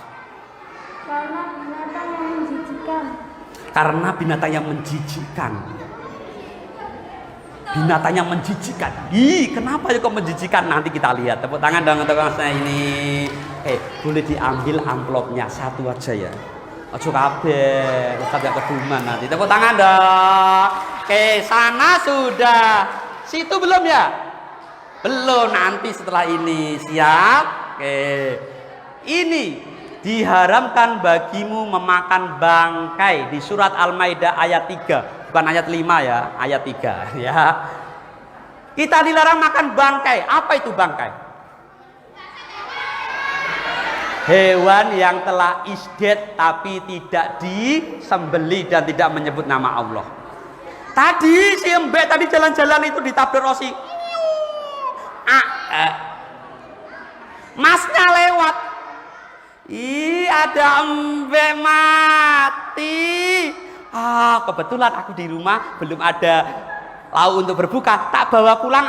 Karena binatang yang menjijikkan. Binatang yang menjijikkan. Kenapa ya kok menjijikkan? Nanti kita lihat. Tepuk tangan dong untuk saya ini. Boleh diambil amplopnya 1 aja ya. Ojo kabeh, Ustaz yang keduman nanti. Tepuk tangan dong. Oke, sana sudah. Situ belum ya? Belum, nanti setelah ini. Siap? Oke. Ini diharamkan bagimu memakan bangkai di surat Al-Maidah ayat 3, bukan ayat 5 ya, ayat 3 ya. Kita dilarang makan bangkai. Apa itu bangkai? Hewan yang telah isdet tapi tidak disembeli dan tidak menyebut nama Allah. Tadi si embek tadi jalan-jalan itu ditabrak Rosi. Masnya lewat. Ada embek mati. Kebetulan aku di rumah belum ada lauk untuk berbuka, tak bawa pulang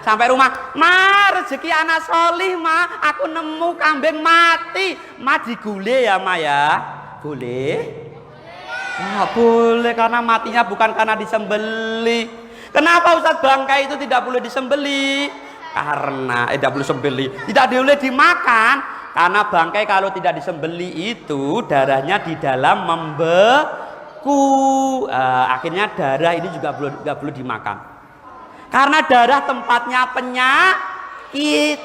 sampai rumah, rezeki anak solih aku nemu kambing mati, digule ya ya, boleh? Boleh karena matinya bukan karena disembeli. Kenapa Ustadz bangkai itu tidak boleh disembeli? Karena tidak boleh sembeli, tidak boleh dimakan karena bangkai kalau tidak disembeli itu darahnya di dalam akhirnya darah ini juga nggak boleh dimakan karena darah tempatnya penyakit.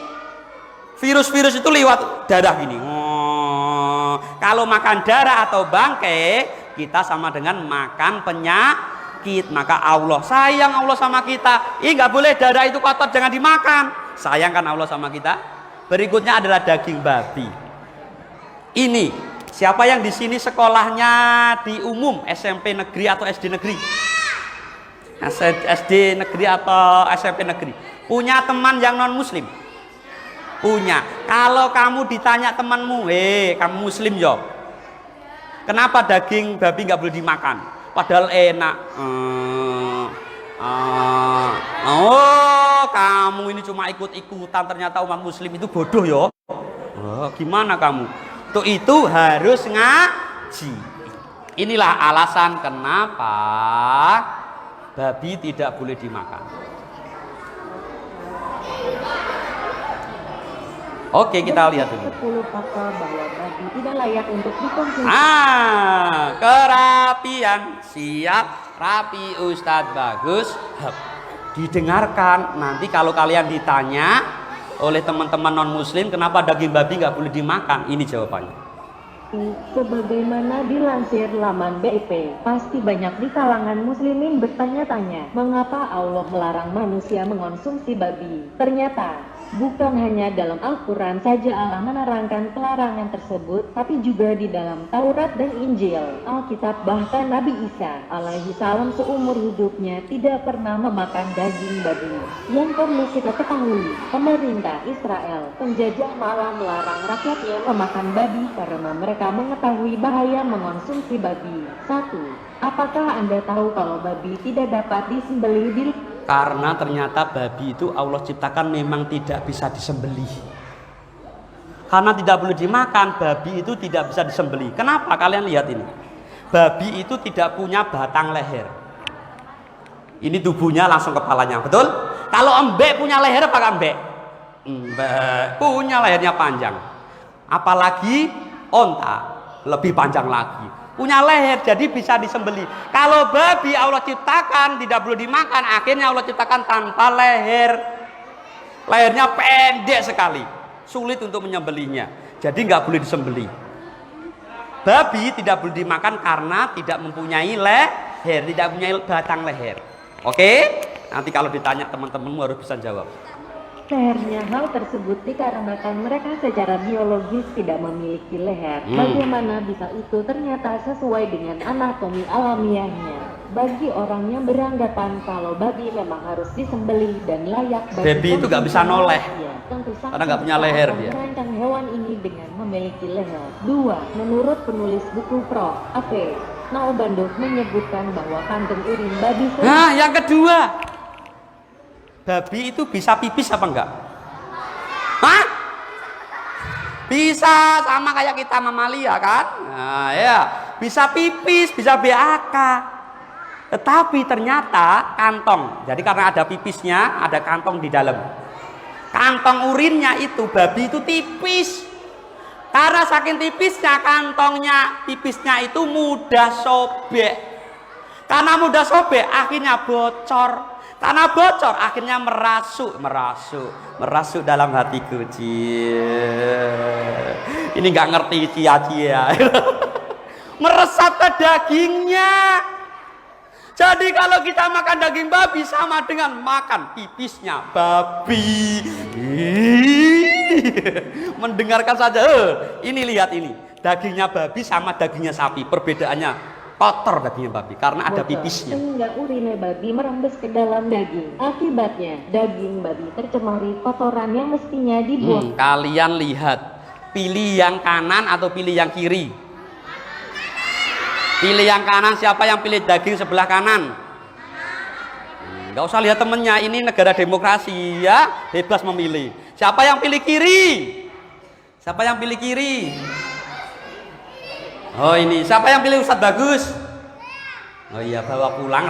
Virus-virus itu lewat darah gini. Kalau makan darah atau bangkai kita sama dengan makan penyakit. Maka Allah sayang Allah sama kita. Nggak boleh darah itu kotor, jangan dimakan. Sayang kan Allah sama kita. Berikutnya adalah daging babi. Ini siapa yang di sini sekolahnya di umum, SMP negeri atau SD negeri? SD negeri atau SMP negeri? Punya teman yang non muslim? Punya. Kalau kamu ditanya temanmu, kamu muslim yo, kenapa daging babi nggak boleh dimakan? Padahal enak. Kamu ini cuma ikut-ikutan, ternyata umat muslim itu bodoh yo. Gimana kamu? Itu harus ngaji. Inilah alasan kenapa babi tidak boleh dimakan. Oke, kita lihat dulu. 10 fakta bahwa babi tidak layak untuk dikonsumsi. Kerapian. Siap, rapi Ustadz, bagus. Didengarkan. Nanti kalau kalian ditanya oleh teman-teman non muslim kenapa daging babi nggak boleh dimakan, ini jawabannya. Sebagaimana dilansir laman BIP, pasti banyak di kalangan muslimin bertanya-tanya mengapa Allah melarang manusia mengonsumsi babi. Ternyata bukan hanya dalam Al-Quran saja Allah menerangkan pelarangan tersebut, tapi juga di dalam Taurat dan Injil, Alkitab, bahkan Nabi Isa alaihi salam seumur hidupnya tidak pernah memakan daging babi. Yang perlu kita ketahui, pemerintah Israel penjajah malah melarang rakyatnya memakan babi karena mereka mengetahui bahaya mengonsumsi babi. 1. Apakah Anda tahu kalau babi tidak dapat disembelih di... Karena ternyata babi itu Allah ciptakan memang tidak bisa disembelih. Karena tidak boleh dimakan, babi itu tidak bisa disembelih. Kenapa? Kalian lihat ini. Babi itu tidak punya batang leher. Ini tubuhnya langsung kepalanya, betul? Kalau embek punya leher apa embek? Embek punya lehernya panjang. Apalagi onta lebih panjang lagi. Punya leher, jadi bisa disembelih. Kalau babi Allah ciptakan tidak boleh dimakan, akhirnya Allah ciptakan tanpa leher. Lehernya pendek sekali, sulit untuk menyembelihnya. Jadi nggak boleh disembelih. Babi tidak boleh dimakan karena tidak mempunyai leher, tidak mempunyai batang leher. Oke? Nanti kalau ditanya teman-temanmu harus bisa jawab. Lehernya, hal tersebut dikarenakan mereka secara biologis tidak memiliki leher. Bagaimana bisa itu? Ternyata sesuai dengan anatomi alamiahnya. Bagi orang yang beranggapan kalau babi memang harus disembelih dan layak bagi babi itu nggak bisa noleh, tentu karena nggak punya leher dia. Merancang hewan ini dengan memiliki leher. 2. Menurut penulis buku Prof. A.P. Naobandov menyebutkan bahwa kandung urin babi... Nah, yang kedua, babi itu bisa pipis apa enggak? Hah? Bisa, sama kayak kita mamalia kan? Nah, ya, bisa pipis, bisa BAK. Tetapi ternyata kantong. Jadi karena ada pipisnya, ada kantong di dalam. Kantong urinnya itu babi itu tipis. Karena saking tipisnya kantongnya, pipisnya itu mudah sobek. Karena mudah sobek, akhirnya bocor. Tanah bocor akhirnya merasuk dalam hatiku. Ini nggak ngerti cia-cia. Meresap ke dagingnya. Jadi kalau kita makan daging babi sama dengan makan pipisnya babi. Mendengarkan saja. Ini lihat ini. Dagingnya babi sama dagingnya sapi. Perbedaannya kotor dagingnya babi karena ada pipisnya. Sehingga urine babi merembes ke dalam daging. Akibatnya daging babi tercemari kotoran yang mestinya dibuang. Kalian lihat, pilih yang kanan atau pilih yang kiri? Pilih yang kanan. Siapa yang pilih daging sebelah kanan? Gak usah lihat temennya, ini negara demokrasi ya, bebas memilih. Siapa yang pilih kiri? Siapa yang pilih kiri? Oh ini, siapa yang pilih Ustadz Bagus? Oh iya, bawa pulang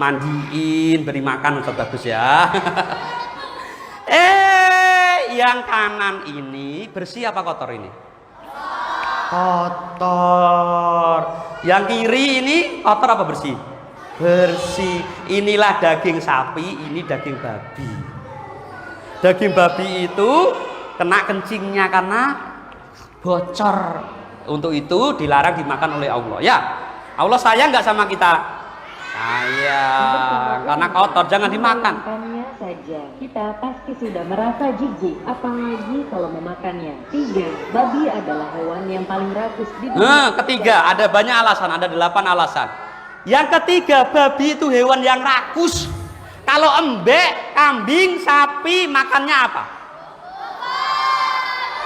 mandiin, beri makan Ustadz Bagus ya. Yang kanan ini bersih apa kotor ini? Kotor. Yang kiri ini kotor apa bersih? Bersih. Inilah daging sapi, ini daging babi. Daging babi itu kena kencingnya karena bocor. Untuk itu dilarang dimakan oleh Allah. Ya, Allah sayang nggak sama kita? Sayang, karena kotor jangan dimakan. Makannya saja kita pasti sudah merasa jijik, apalagi kalau memakannya. 3. Babi adalah hewan yang paling rakus di dunia. Ketiga, ada banyak alasan, ada 8 alasan. Yang ketiga, babi itu hewan yang rakus. Kalau embek, kambing, sapi makannya apa?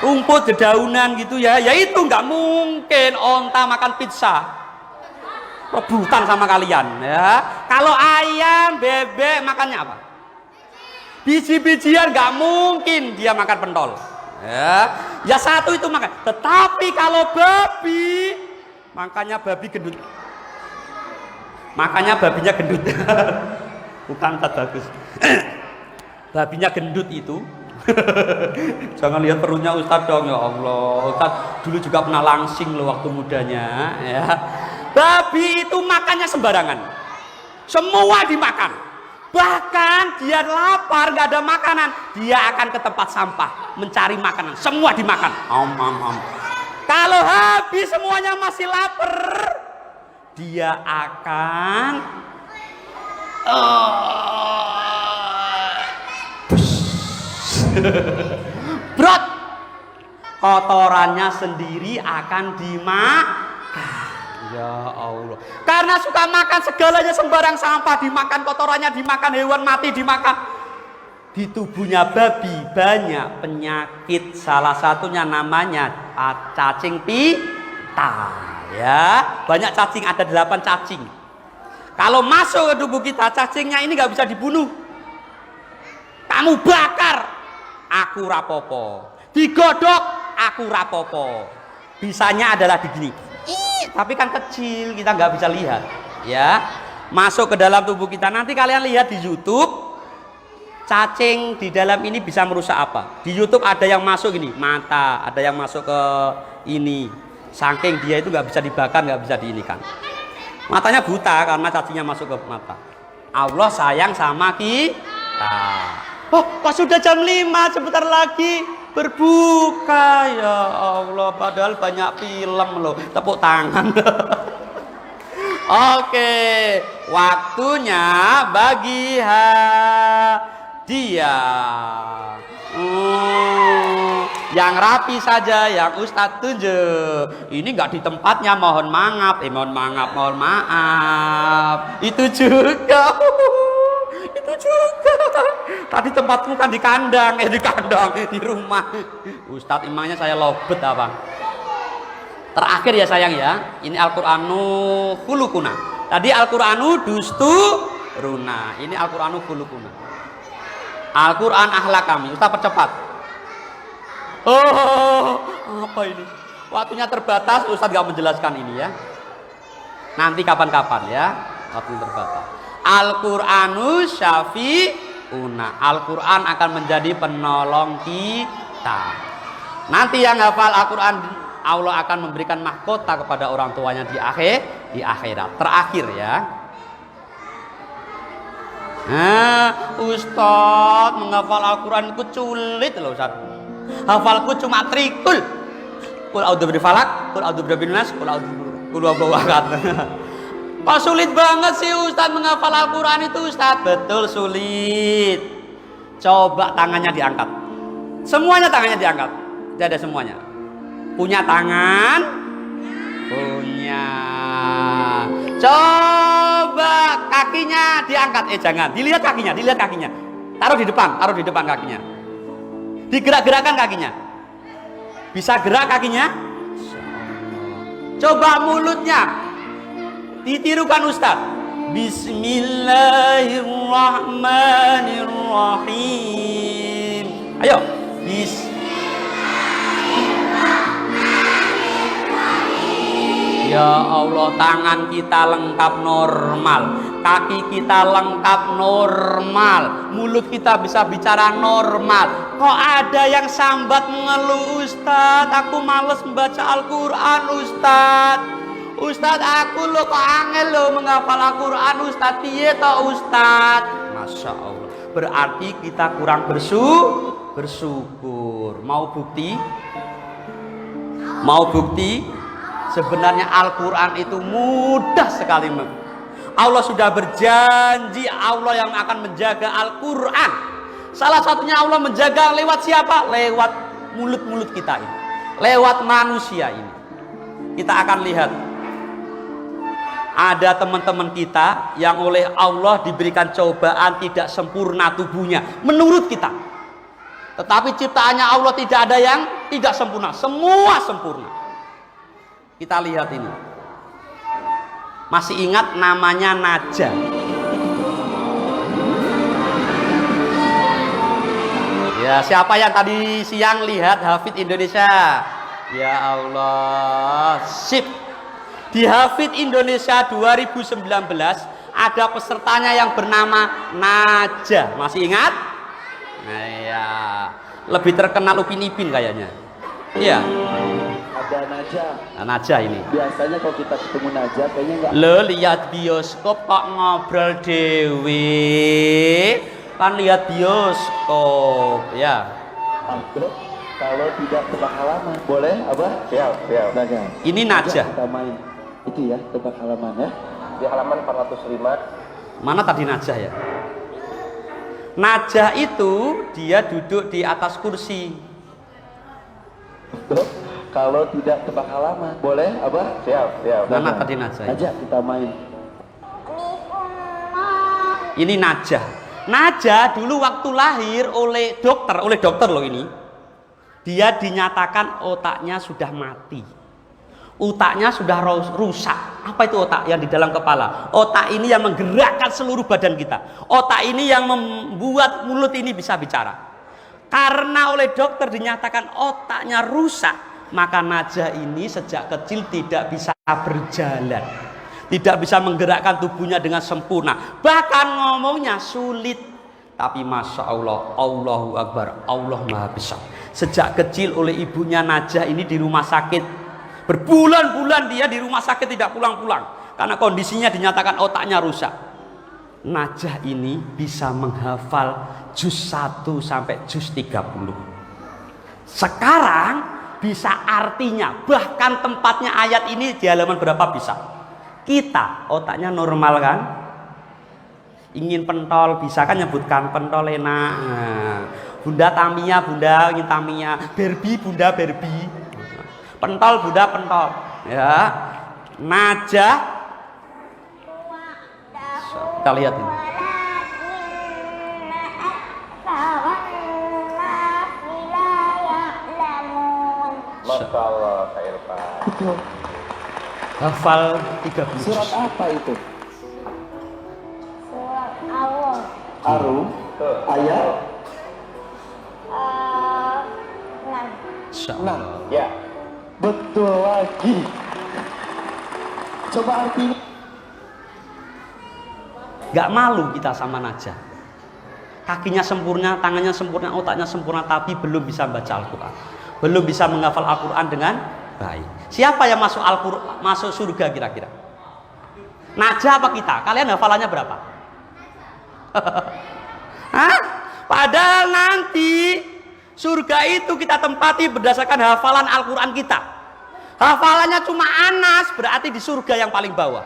Rumput, dedaunan gitu ya. Ya itu nggak mungkin onta makan pizza. Rebutan sama kalian ya. Kalau ayam, bebek makannya apa? Biji-bijian nggak mungkin dia makan pentol. Ya satu itu makan. Tetapi kalau babi, makanya babi gendut. Makanya babinya gendut. Bukan tak bagus. Babinya gendut itu. Jangan lihat perutnya Ustadz dong, ya Allah. Ustadz dulu juga pernah langsing loh waktu mudanya ya. Babi itu makannya sembarangan. Semua dimakan. Bahkan dia lapar gak ada makanan, dia akan ke tempat sampah mencari makanan. Semua dimakan. Kalau habis semuanya masih lapar, dia akan brot, kotorannya sendiri akan dimakan. Ya Allah, karena suka makan segalanya sembarang, sampah dimakan, kotorannya dimakan, hewan mati dimakan. Di tubuhnya babi banyak penyakit, salah satunya namanya cacing pita ya. Banyak cacing, ada 8 cacing. Kalau masuk ke tubuh kita, cacingnya ini nggak bisa dibunuh. Kamu bakar, aku rapopo, digodok aku rapopo. Bisanya adalah begini, tapi kan kecil, kita nggak bisa lihat ya. Masuk ke dalam tubuh kita, nanti kalian lihat di YouTube, cacing di dalam ini bisa merusak apa. Di YouTube ada yang masuk ini mata, ada yang masuk ke ini, saking dia itu nggak bisa dibakar, nggak bisa diinikan, matanya buta karena cacingnya masuk ke mata. Allah sayang sama kita. Oh, kok sudah jam 5, sebentar lagi berbuka. Ya Allah, padahal banyak film loh. Tepuk tangan. Oke, waktunya bagi hadiah. Yang rapi saja yang Ustadz tunjuk. Ini nggak di tempatnya, mohon maaf. Mohon maaf. Itu juga. Itu juga. Tadi tempatku kan di kandang, di rumah. Ustadz imamnya saya lobet apa? Terakhir ya sayang ya. Ini Al-Qur'anu khulukuna. Tadi Al-Qur'anu dusturuna. Ini Al-Qur'anu khulukuna. Al-Qur'an akhlak kami. Ustadz percepat. Oh, apa ini? Waktunya terbatas, Ustadz gak menjelaskan ini ya. Nanti kapan-kapan ya. Waktunya terbatas. Al-Qur'anu syafi'una. Al-Qur'an akan menjadi penolong kita. Nanti yang hafal Al-Qur'an, Allah akan memberikan mahkota kepada orang tuanya di akhirat. Terakhir ya. Ustaz menghafal Al-Quran itu sulit loh Ustaz. Hafalku cuma trikul. Kul a'udzu birabbil falaq, kul a'udzu birabbin nas, kul a'udzu huwallahu ahad. Kok sulit banget sih Ustaz menghafal Al-Quran itu Ustaz? Betul sulit. Coba tangannya diangkat. Semuanya tangannya diangkat. Tidak ada semuanya. Punya tangan? Punya. Coba kakinya diangkat. Jangan. Dilihat kakinya, dilihat kakinya. Taruh di depan kakinya. Digerak-gerakkan kakinya. Bisa gerak kakinya? Coba mulutnya. Ditirukan Ustaz. Bismillahirrahmanirrahim. Ayo. Ya Allah, tangan kita lengkap normal, kaki kita lengkap normal, mulut kita bisa bicara normal. Kok ada yang sambat mengeluh, Ustadz, aku males membaca Al-Quran, Ustadz. Ustadz, aku lo kok angel lo menghafal Al-Quran, Ustadz. Piye toh, Ustadz? Masya Allah, berarti kita kurang bersyukur. Mau bukti? Mau bukti? Sebenarnya Al-Quran itu mudah sekali. Allah sudah berjanji, Allah yang akan menjaga Al-Quran. Salah satunya Allah menjaga lewat siapa? Lewat mulut-mulut kita ini, lewat manusia ini. Kita akan lihat ada teman-teman kita yang oleh Allah diberikan cobaan tidak sempurna tubuhnya menurut kita. Tetapi ciptaannya Allah tidak ada yang tidak sempurna, semua sempurna. Kita lihat ini. Masih ingat namanya Najah? Ya, siapa yang tadi siang lihat Hafid Indonesia? Ya Allah, sip. Di Hafid Indonesia 2019 ada pesertanya yang bernama Najah. Masih ingat? Nah, ya. Lebih terkenal Upin Ipin kayaknya. Iya. Ada Najah. Nah, Najah ini. Biasanya kalau kita ketemu Najah kayaknya enggak. Lo lihat bioskop kok ngobrol dewe. Kan lihat bioskop, ya. Bro, kalau tidak tebak halaman, boleh Abah? Siap. Najah. Ini Najah. Kita main itu ya, tebak halaman ya. Di halaman 405. Mana tadi Najah ya? Najah itu dia duduk di atas kursi. Bro, kalau tidak tebak halaman, boleh Abah? Siap. Mana tadi Najah? Najah kita main. Ini Najah. Najah dulu waktu lahir oleh dokter loh ini. Dia dinyatakan otaknya sudah mati. Otaknya sudah rusak. Apa itu otak yang di dalam kepala? Otak ini yang menggerakkan seluruh badan kita. Otak ini yang membuat mulut ini bisa bicara. Karena oleh dokter dinyatakan otaknya rusak, maka Najah ini sejak kecil tidak bisa berjalan, tidak bisa menggerakkan tubuhnya dengan sempurna, bahkan ngomongnya sulit. Tapi Masya Allah, Allahu Akbar, Allah Maha Besar. Sejak kecil oleh ibunya Najah ini di rumah sakit, berbulan-bulan dia di rumah sakit tidak pulang-pulang karena kondisinya dinyatakan otaknya rusak. Najah ini bisa menghafal juz 1 sampai juz 30. Sekarang bisa artinya, bahkan tempatnya ayat ini di halaman berapa bisa. Kita otaknya normal kan? Ingin pentol bisa kan nyebutkan pentol enak. Nah, Bunda Tamia, Bunda ingin Tamia. Barbie, Bunda Barbie. Pentol, Bunda pentol. Ya. Najah. Kita lihat ini. Masya Allah, Kak Irfan. Hafal 30 juz. Surat apa itu? Surat Allah. Arum. Ayat 6. 6. Ya. Betul lagi. Coba artinya. Gak malu kita sama Najah. Kakinya sempurna, tangannya sempurna, otaknya sempurna, tapi belum bisa baca Al-Quran, belum bisa menghafal Al-Quran dengan baik. Siapa yang masuk surga kira-kira? Najah apa kita? Kalian hafalannya berapa? Hah? Padahal nanti surga itu kita tempati berdasarkan hafalan Al-Quran kita. Hafalannya cuma Anas, berarti di surga yang paling bawah.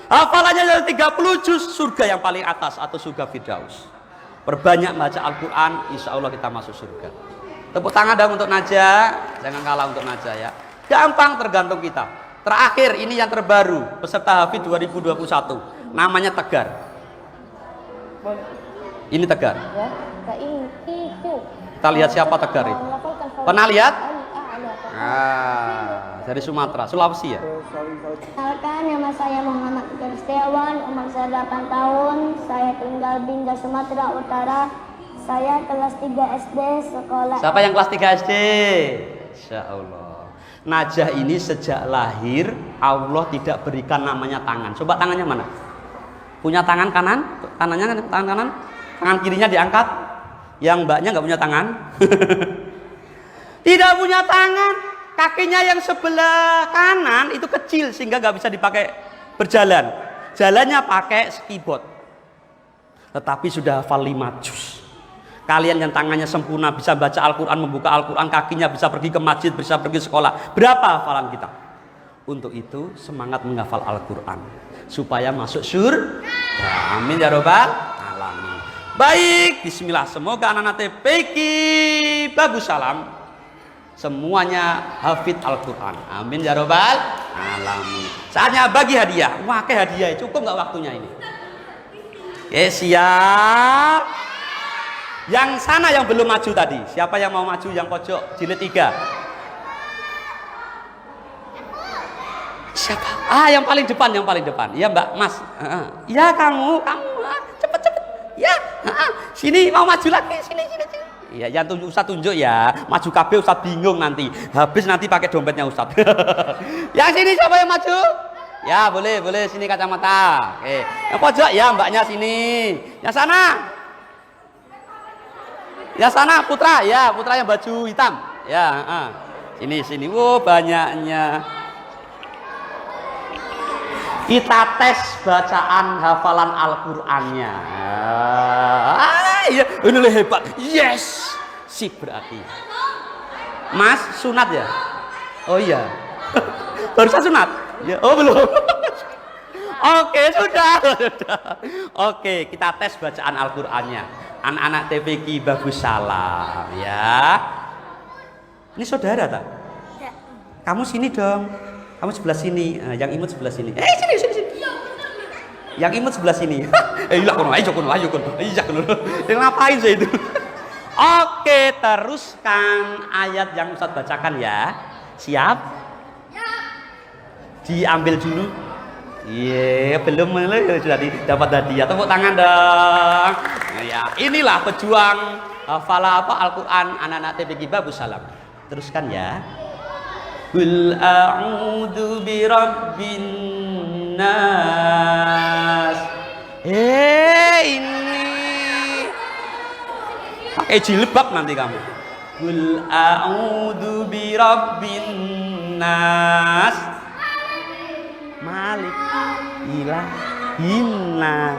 Hafalannya dari 30 juz, surga yang paling atas atau surga Firdaus. Perbanyak baca Al-Quran, insya Allah kita masuk surga. Tepuk tangan dong untuk Najah, jangan kalah untuk Najah ya. Gampang, tergantung kita. Terakhir, ini yang terbaru, peserta Hafidz 2021, namanya Tegar. Ini Tegar. Kita lihat siapa Tegar itu. Pernah lihat? Dari Sumatera, Sulawesi ya. Perkenalkan, nama saya Muhammad Tegar Setiawan, umur saya 8 tahun, saya tinggal di Bingga, Sumatera Utara. Saya kelas 3 SD sekolah. Siapa yang kelas 3 SD? Insya Allah. Najah ini sejak lahir Allah tidak berikan namanya tangan. Coba tangannya mana? Punya tangan kanan? Tangannya tangan kanan? Tangan kirinya diangkat? Yang mbaknya nggak punya tangan? Tidak punya tangan. Kakinya yang sebelah kanan itu kecil sehingga nggak bisa dipakai berjalan. Jalannya pakai keyboard. Tetapi sudah hafal 5 juz. Kalian yang tangannya sempurna bisa baca Al-Quran, membuka Al-Quran, kakinya bisa pergi ke masjid, bisa pergi sekolah. Berapa hafalan kita? Untuk itu semangat menghafal Al-Quran supaya masuk surga. Amin ya robbal alamin. Baik, bismillah. Semoga anak-anak TPQ bagus salam semuanya hafidz Al-Quran. Amin ya robbal alamin. Saatnya bagi hadiah. Wah, kayak hadiah cukup nggak waktunya ini? Oke, siap. Yang sana yang belum maju tadi, siapa yang mau maju? Yang pojok jilid 3. Siapa? Yang paling depan, yang paling depan. Iya Mbak, Mas. Iya kamu, cepet. Ya, sini mau maju lagi, sini. Iya, yang Ustaz tunjuk ya. Maju KB Ustaz bingung nanti. Habis nanti pakai dompetnya Ustaz. Yang sini siapa yang maju? Ya boleh sini kacamata. Oke. Yang pojok ya Mbaknya sini. Yang sana. Ya sana Putra, ya Putra yang baju hitam. Ya, sini. Wow, banyaknya. Kita tes bacaan hafalan Al-Qur'annya. Iya, ini hebat. Yes. Sip berarti. Mas, sunat ya? Oh iya. Barusan sunat? Ya, oh belum. Oke, sudah. Oke, kita tes bacaan Al-Qur'annya. Anak-anak TPQ bagus salam ya. Ini saudara tak? Ya. Kamu sini dong. Kamu sebelah sini. Yang imut sebelah sini. Sini. Yang imut sebelah sini. Ayo kono. Ngapain sih itu? Oke, teruskan ayat yang Ustaz bacakan ya. Siap? Ya. Diambil dulu. Iya, belum sudah dapat hadiah. Tepuk tangan dong. Ya, inilah pejuang hafal Al-Quran anak-anak TPQ bagus salam. Teruskan ya. Qul a'udzu birabbin nas. Ini pakai jilbab nanti kamu. Qul a'udzu birabbin nas. Malik ilahina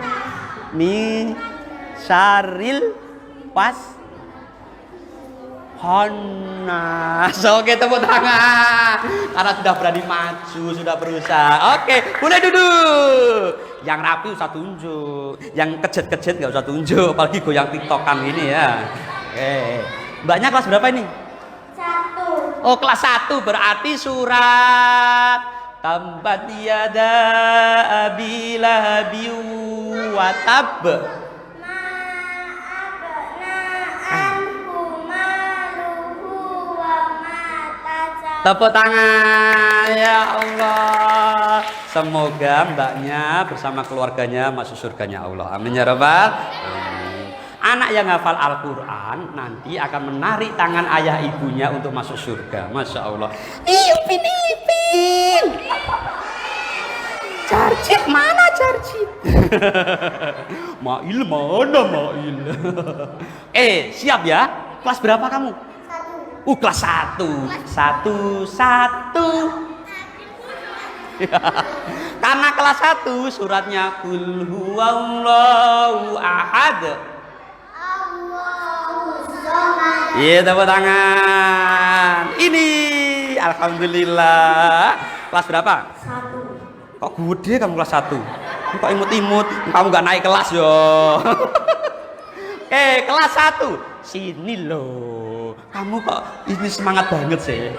mi syaril pas Honas. Oke, tepuk tangan karena sudah berani maju, sudah berusaha. Oke, boleh duduk. Yang rapi usah tunjuk, yang kejet-kejet nggak usah tunjuk, apalagi goyang tiktokan ini ya. Oke, mbaknya kelas berapa ini? 1. Oh, kelas 1 berarti surat Tambat yada abi lahabi wa tab. Tepuk tangan ya Allah. Semoga mbaknya bersama keluarganya masuk surganya Allah. Amin ya rabbal alamin. Anak yang hafal Al-Quran nanti akan menarik tangan ayah ibunya untuk masuk surga. Masya Allah. Ipin. Jarjit mana Jarjit? Mail mana Mail? Siap ya? Kelas berapa kamu? 1. Kelas 1. 1. Karena kelas 1 suratnya Qul huwallahu ahad. Iya, tepuk tangan. Ini alhamdulillah. Kelas berapa? 1. Kok gede kamu kelas 1? Kok imut-imut? Kamu gak naik kelas yo. Kelas 1. Sini loh. Kamu kok ini semangat banget sih.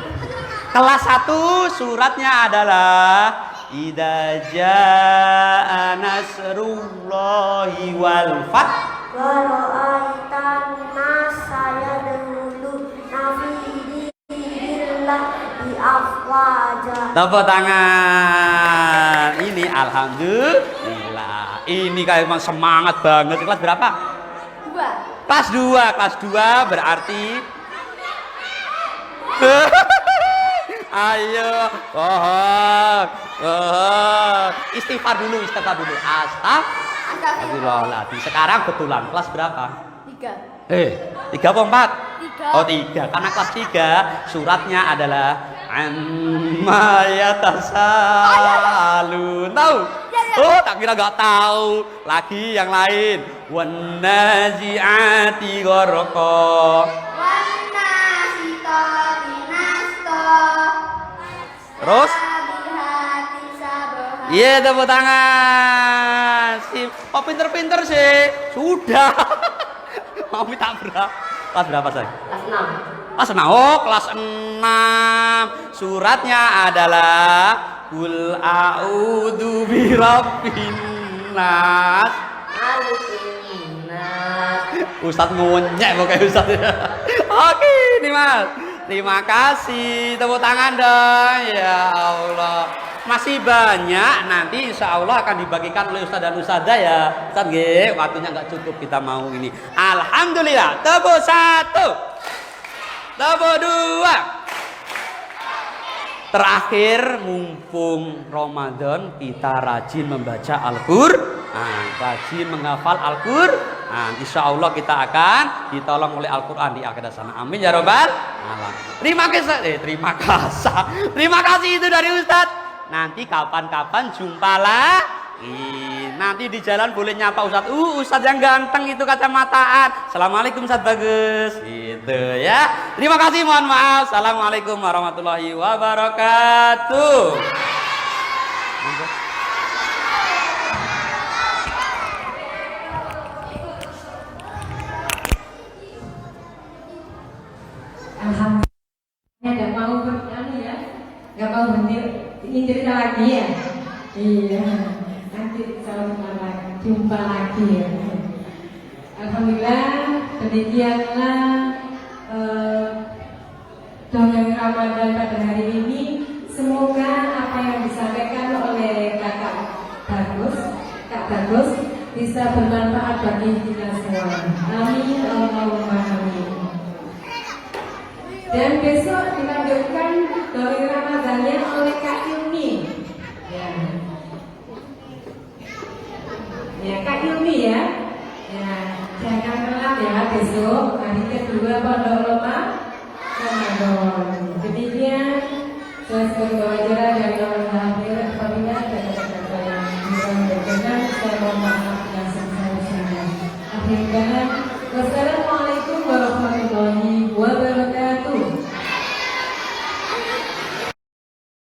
Kelas 1 suratnya adalah Idza jaa nasrullahi wal fath. Waraitan nasaya dulu nafidillah di afwaja. Tepuk tangan. Ini alhamdulillah. Ini kayak emang semangat banget. Kelas berapa? 2. Kelas 2. Kelas 2 berarti ayo, istighfar dulu. Astagfirullahaladzim. Sekarang betulan kelas berapa? 3. 3 apa 4? 3. Oh 3, karena kelas 3 suratnya adalah amma yatasalun. Tahu? Oh, tak kira gak tahu. Lagi yang lain. Wan nazi'ati gharqa. Terus? Iya, tepuk tangan. Oh, pinter-pinter sih. Sudah. Mau minta berapa? Kelas berapa, say? Kelas 6. Kelas 6. Oh, kelas 6. Suratnya adalah Qul a'udzu birabbin nas. Ustadz ngonyek pokoknya Ustadz. Oke, nih Mas. Terima kasih. Tepuk tangan dong. Ya Allah. Masih banyak, nanti insya Allah akan dibagikan oleh Ustadz dan Ustadzah ya. Ustadz nggih, waktunya nggak cukup, kita mau ini. Alhamdulillah. Tepuk 1. Tepuk 2. Terakhir, mumpung Ramadan, kita rajin membaca Al-Qur'an, rajin menghafal Al-Qur'an. Insya Allah kita akan ditolong oleh Al-Qur'an di akhirat sana. Amin ya robbal alamin. Terima kasih itu dari Ustadz. Nanti kapan-kapan jumpa lagi. Nanti di jalan boleh nyapa Ustadz. Ustadz yang ganteng itu kacamataan. Assalamualaikum Ustadz bagus. Gitu ya. Terima kasih, mohon maaf. Assalamualaikum warahmatullahi wabarakatuh. Alhamdulillah nggak mau bernyanyi ya, nggak mau ingin cerita lagi ya. Iya, nanti jumpa lagi ya. Alhamdulillah, demikianlah dongeng Ramadan pada hari ini. Semoga apa yang disampaikan oleh Kak Bagus bisa bermanfaat bagi kita semua. Amin, Allahumma amin. Dan besok dilanjutkan dongeng Ramadannya oleh Kak Ilmi. Ya Kak Ilmi ya. Ya, jangan telat ya besok hari kedua Pondok Ramadan. Demikian saya sebagai pengacara dari